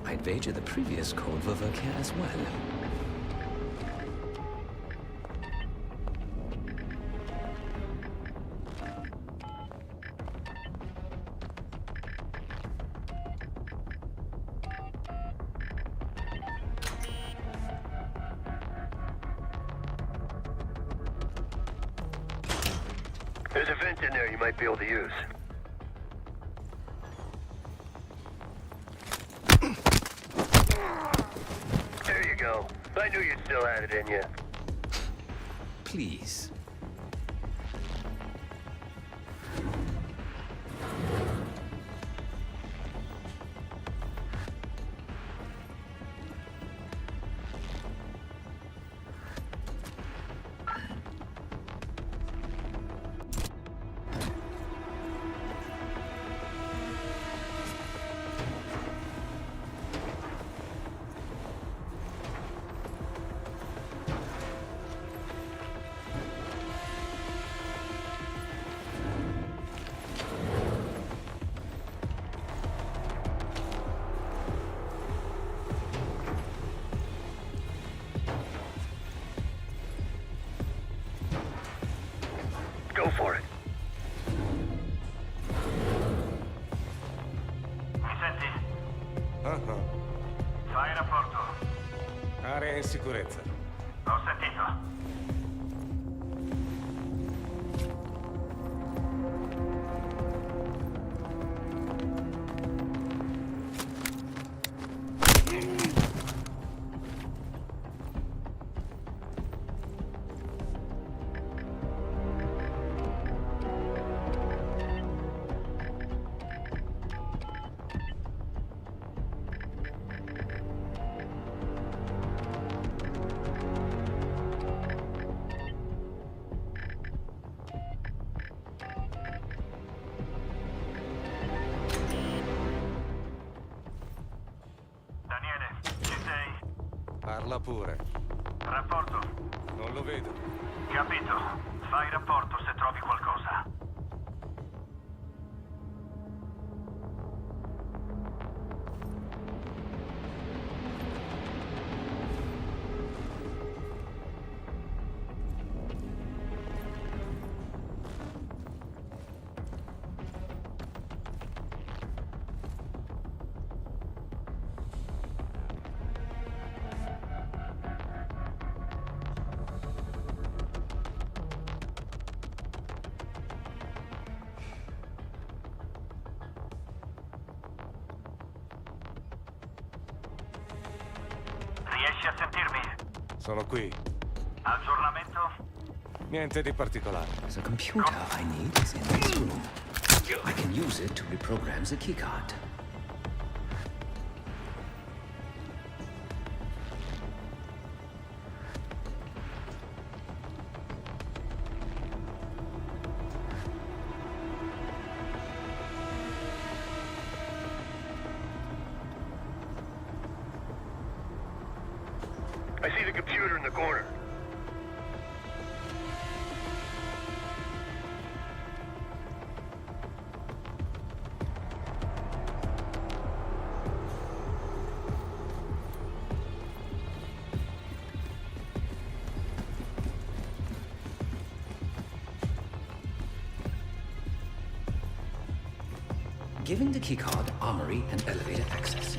I'd wager the previous code will work here as well. There's a vent in there you might be able to use. There you go. I knew you still had it in you. Please. Go for it. Mi senti? Fai rapporto. Area in sicurezza. Ho sentito. Parla pure. Rapporto. Non lo vedo. Capito. Fai rapporto se trovi qualcosa. Riesci a sentirmi? Sono qui. Aggiornamento? Niente di particolare. The computer I need is in this room. I can use it to reprogram the keycard. I see the computer in the corner. Giving the keycard armory and elevator access.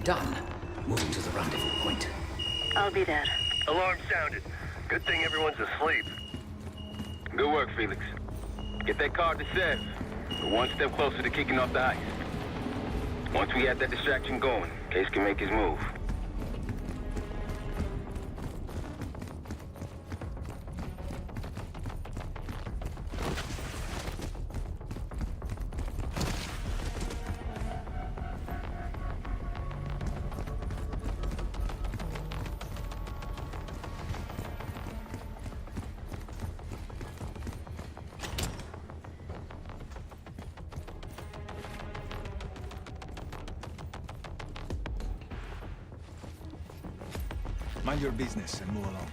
Done. Moving to the rendezvous point. I'll be there. Alarm sounded. Good thing everyone's asleep. Good work, Felix. Get that card to Sev. We're one step closer to kicking off the heist. Once we have that distraction going, Case can make his move. Mind your business and move along.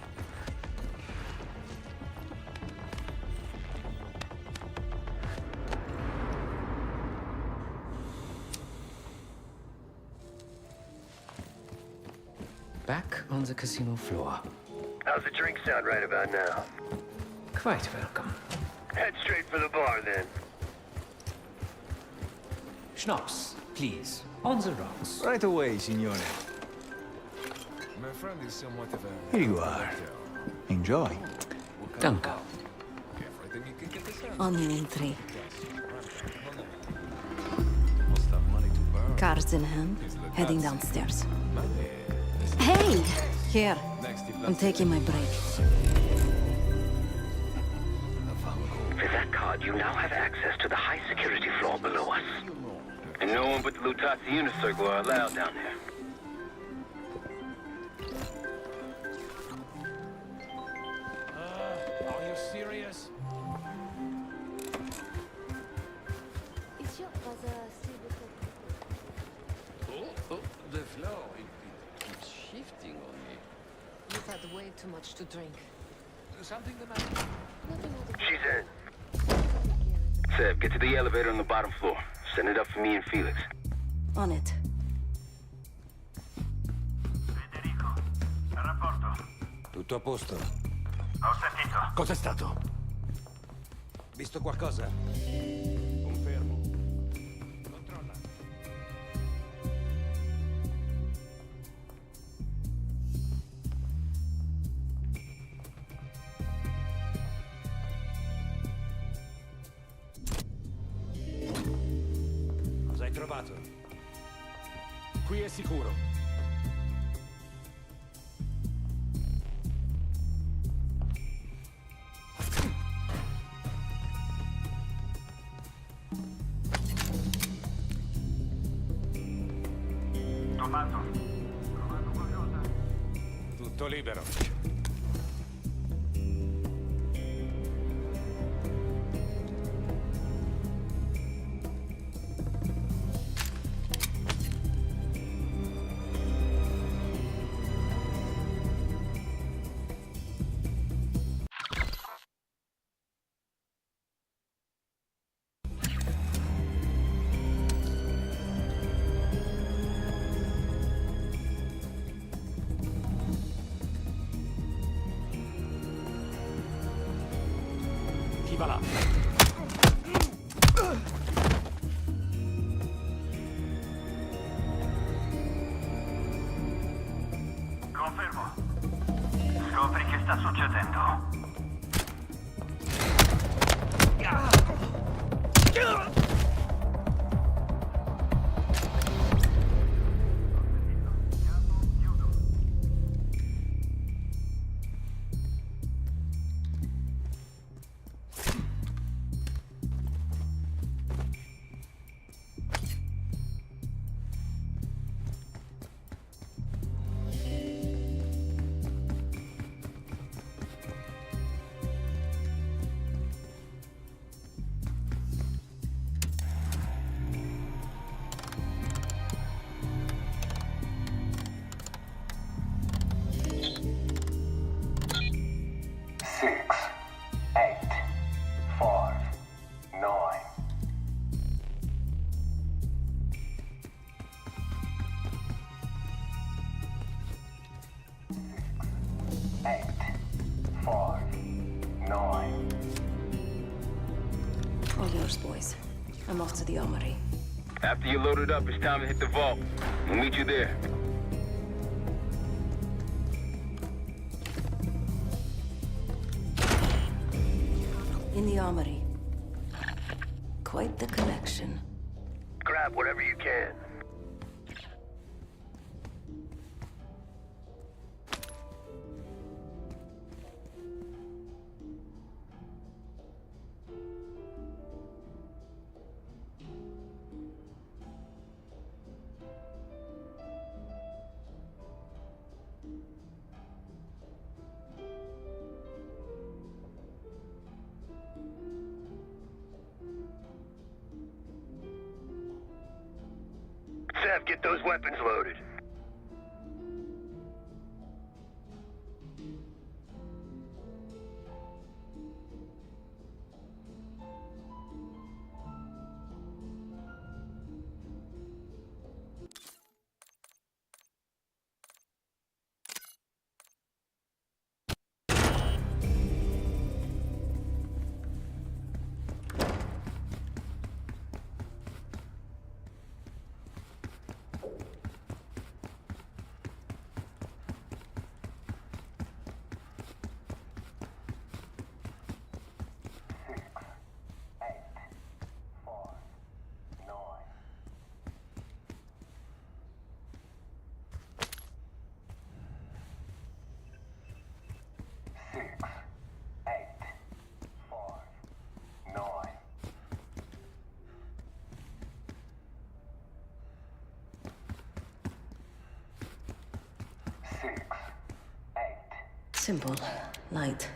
Back on the casino floor. How's the drink sound right about now? Quite welcome. Head straight for the bar, then. Schnapps, please. On the rocks. Right away, signore. My friend is somewhat of a... Here you are. Enjoy. Danke. On the entry. Cards in hand, heading downstairs. Hey! Here. I'm taking my break. With that card, you now have access to the high security floor below us. And no one but the Lutazzi Unit Circle are allowed down there. Are you serious? Is your brother still with The floor, it keeps shifting on me. You've had way too much to drink. Something the matter? She's in. Seb, get to the elevator on the bottom floor. Send it up for me and Felix. On it. Federico, rapporto. Tutto a posto. Ho sentito. Cos'è stato? Visto qualcosa? Confermo. Controlla. Cosa hai trovato? Qui è sicuro. Tomato. Trovato qualcosa? Tutto libero. Attivala! Confermo. Scopri che sta succedendo. All yours, boys. I'm off to the armory. After you load it up, it's time to hit the vault. We'll meet you there. In the armory. Quite the collection. Grab whatever you can. Sev, get those weapons loaded. Simple. Light.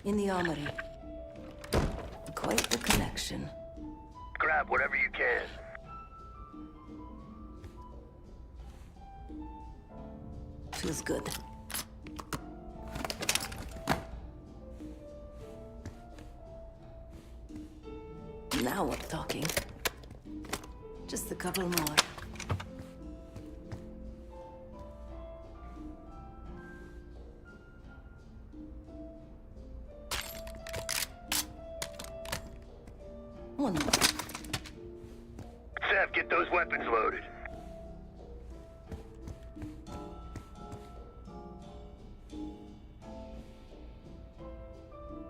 In the armory. Quite the collection. Grab whatever you can. Feels good. Now we're talking. Just a couple more. One more. Sev, get those weapons loaded.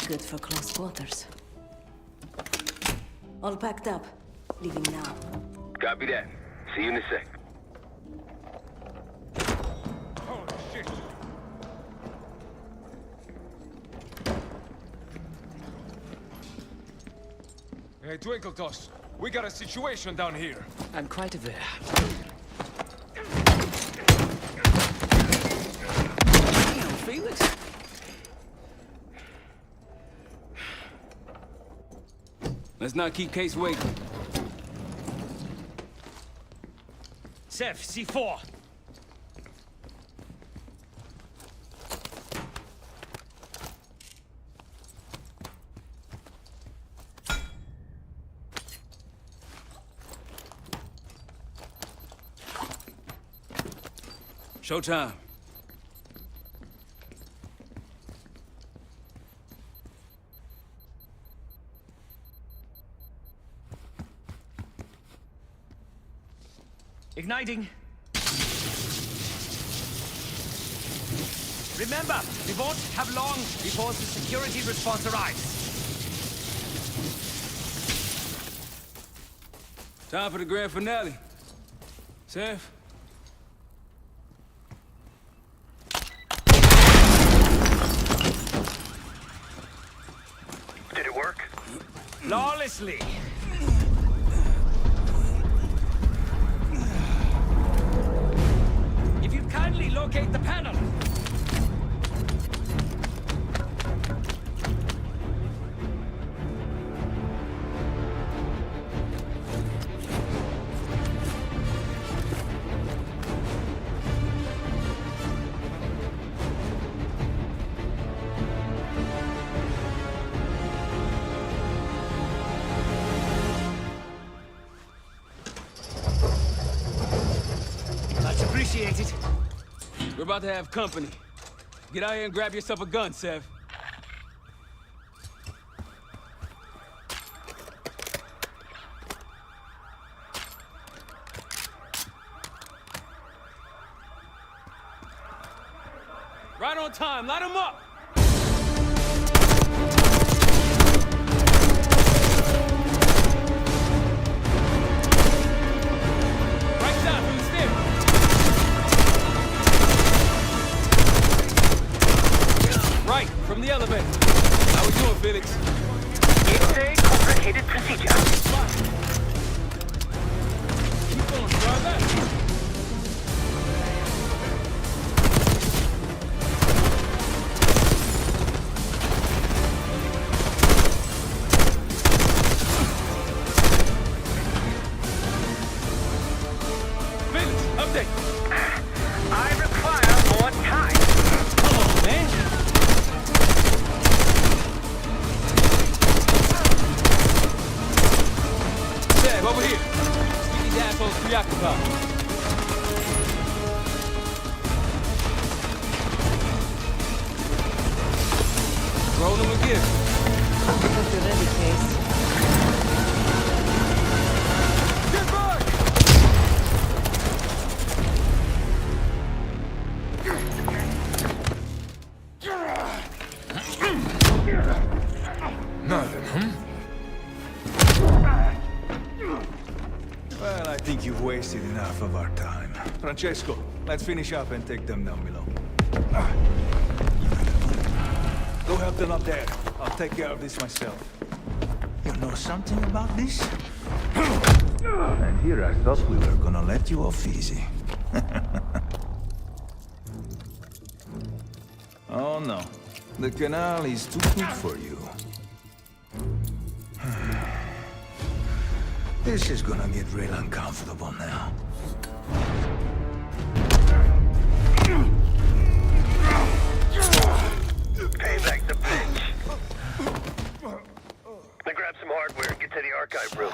Good for close quarters. All packed up. Leaving now. Copy that. See you in a sec. Hey, Twinkletos, we got a situation down here. I'm quite aware. Damn, Felix. Let's not keep Case waiting. Sev, C4. Showtime. Igniting. Remember, we won't have long before the security response arrives. Time for the grand finale. Sev? Did it work? Flawlessly. If you'd kindly locate the panel. Appreciated. We're about to have company. Get out here and grab yourself a gun, Sev. Right on time, light 'em up! Right side from the stairs. Right, from the elevator. How we doing, Felix? It's a complicated procedure. Keep going, drive back. Felix, update. I require more time. Come on, man. Over here. Let's keep these assholes preoccupied. Roll them again. Hope you're ready, Case. Get back! Nothing, huh? Well, I think you've wasted enough of our time. Francesco, let's finish up and take them down below. Go help them up there. I'll take care of this myself. You know something about this? And here I thought we were gonna let you off easy. Oh no. The canal is too good for you. This is gonna get real uncomfortable now. Payback's a bitch. Now grab some hardware and get to the archive room.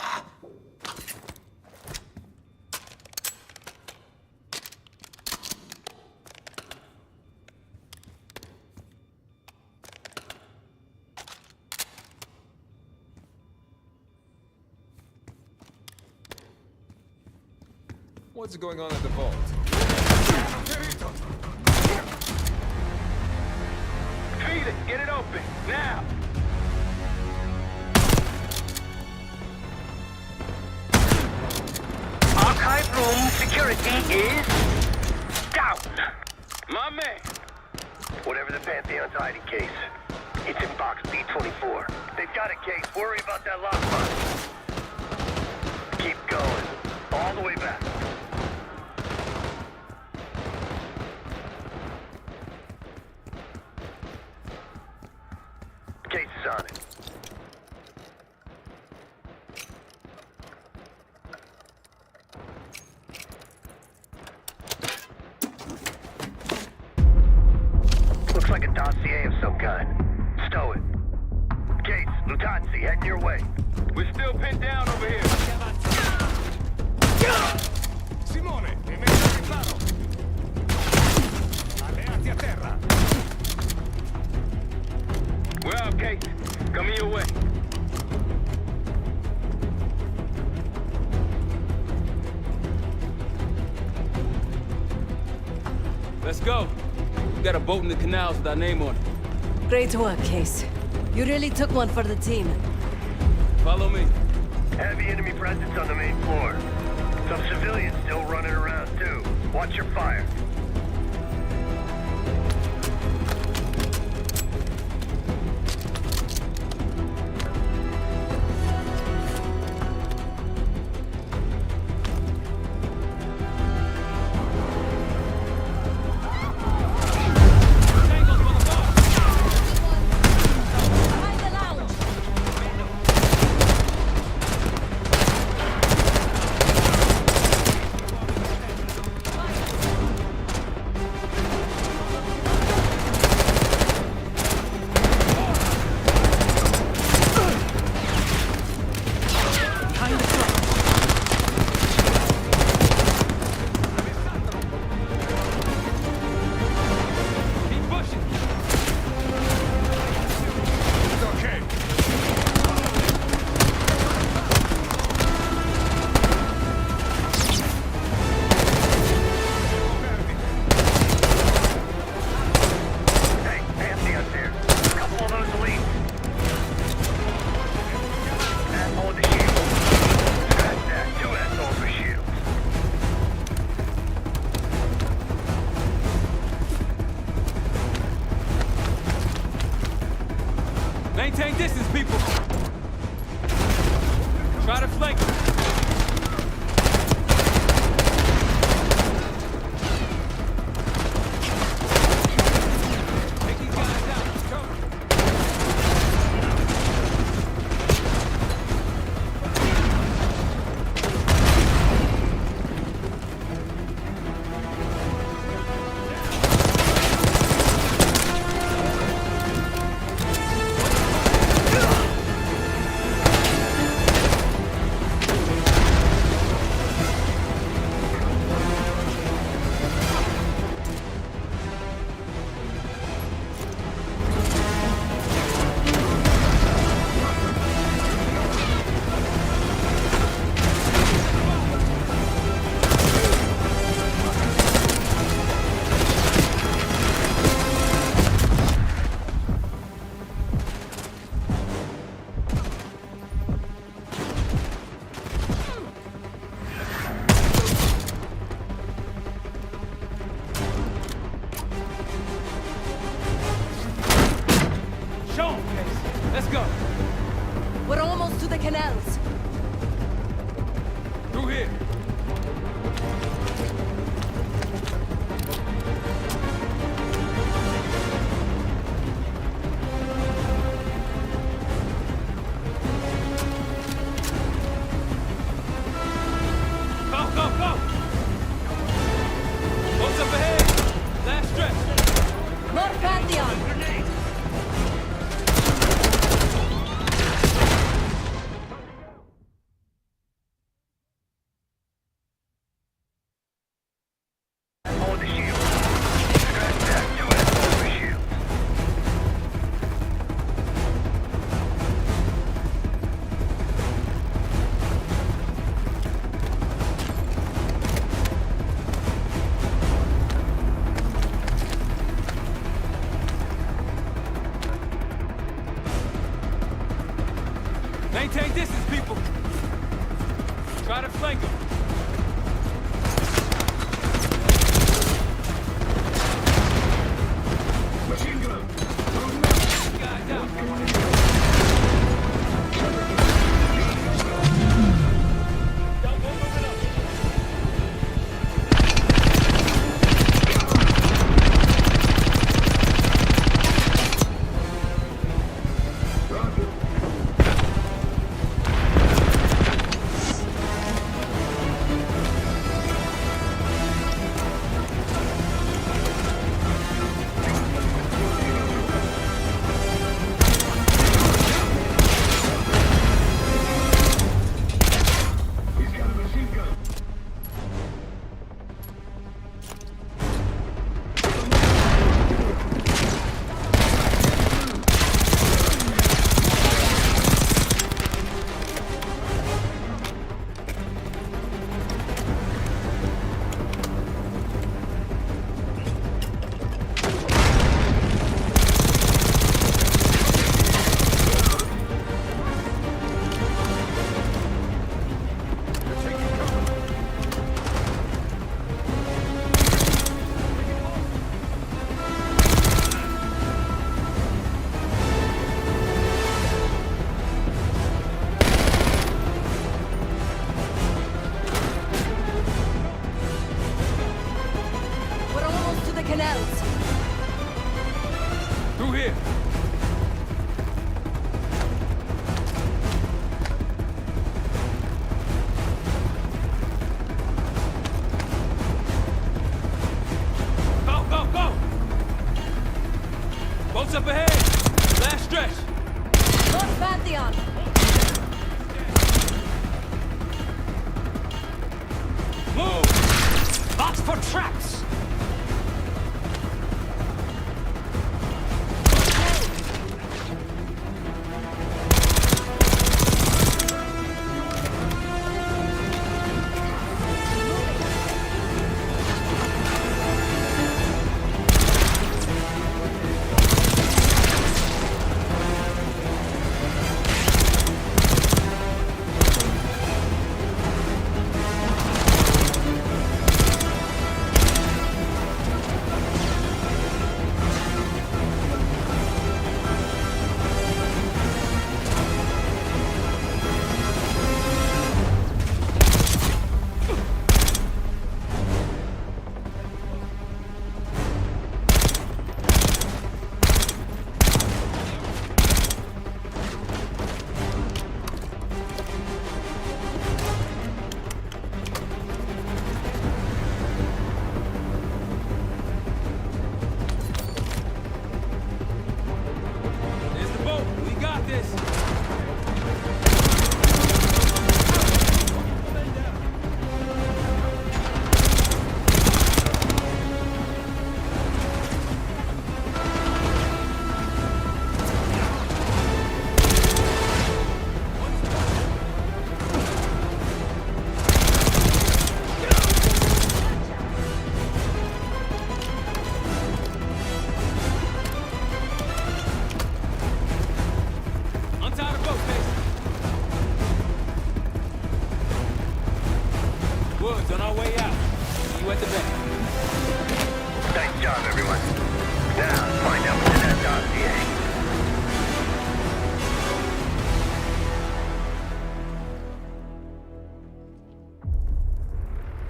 What's going on at the vault? Feed it! Get it open! Now! Archive room security is down! My man! Whatever the Pantheon's hiding case, It's in box B24. They've got a case. Worry about that lockbox. Keep going. All the way back. Case is on it. Looks like a dossier of some kind. Stow it. Case, Lutazzi, heading your way. We're still pinned down over here. Simone, mi metti il riparo. Alleati a terra. We're out, Case. Coming your way. Let's go. We got a boat in the canals with our name on it. Great work, Case. You really took one for the team. Follow me. Heavy enemy presence on the main floor. Some civilians still running around, too. Watch your fire. Maintain distance, people. Try to flank. Take these guys out. Cover. Let's go. We're almost to the canals. Through here. Go, go, go! What's up ahead? Last stretch. More Pantheon. Maintain distance, people. Try to flank them. Machine gun. Guys down. for traps!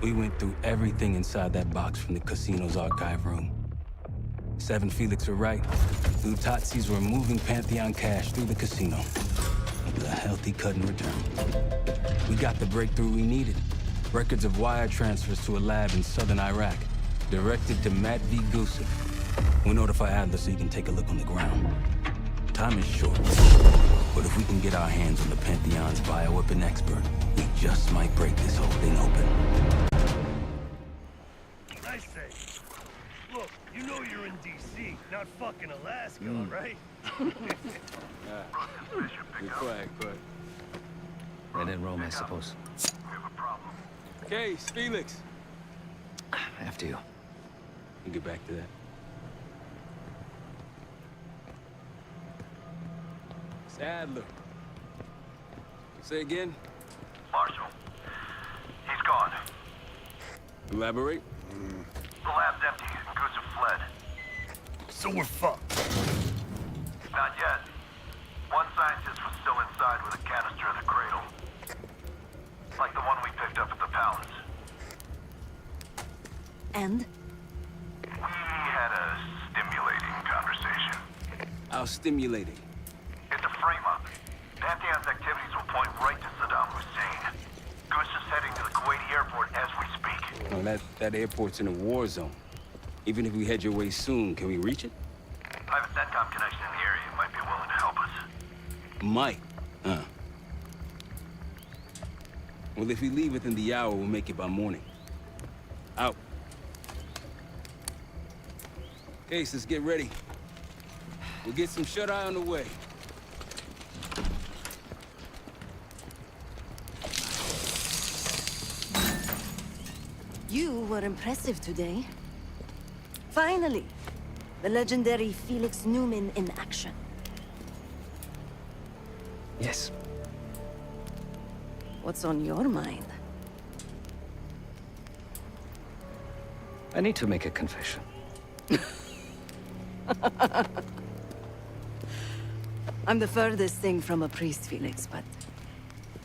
We went through everything inside that box from the casino's archive room. 7 Felix were right. Lutazis were moving Pantheon cash through the casino. The healthy cut in return. We got the breakthrough we needed. Records of wire transfers to a lab in southern Iraq, directed to Matt V. Gusev. We'll notify Adler so you can take a look on the ground. Time is short, but if we can get our hands on the Pantheon's bioweapon expert, we just might break this whole thing open. I say, look, you know you're in D.C., not fucking Alaska, right? Good flag, but... And in Rome, I suppose. Case, Felix. After you. You get back to that. It's Adler. Say again? Marshal. He's gone. Elaborate? The lab's empty and Gusev fled. So we're fucked. Not yet. One scientist was still inside with a canister of the cradle. Like the one we picked up at the palace. And? We had a stimulating conversation. How stimulating? It's a frame-up. Pantheon's activities will point right to Saddam Hussein. Gusev's heading to the Kuwaiti airport as we speak. Well, that airport's in a war zone. Even if we head your way soon, can we reach it? I have a SATCOM connection in the area. Might be willing to help us. Might. Huh. Well, if we leave within the hour, we'll make it by morning. Out. Case, let's get ready. We'll get some shut-eye on the way. You were impressive today. Finally, the legendary Felix Newman in action. Yes. What's on your mind? I need to make a confession. I'm the furthest thing from a priest, Felix, but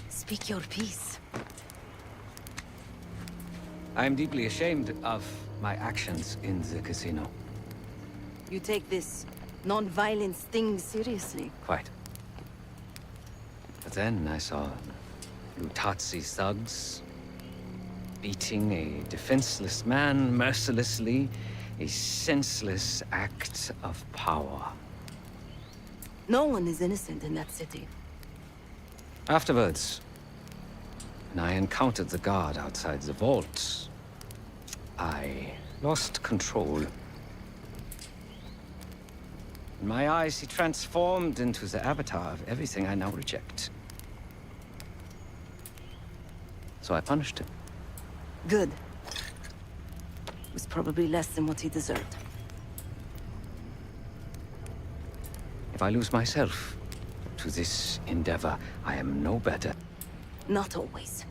speak your piece. I'm deeply ashamed of my actions in the casino. You take this non-violence thing seriously. Quite. But then I saw Lutazi thugs beating a defenseless man mercilessly, a senseless act of power. No one is innocent in that city. Afterwards, when I encountered the guard outside the vault, I lost control. In my eyes, he transformed into the avatar of everything I now reject. So I punished him. Good. It was probably less than what he deserved. If I lose myself to this endeavor, I am no better. Not always.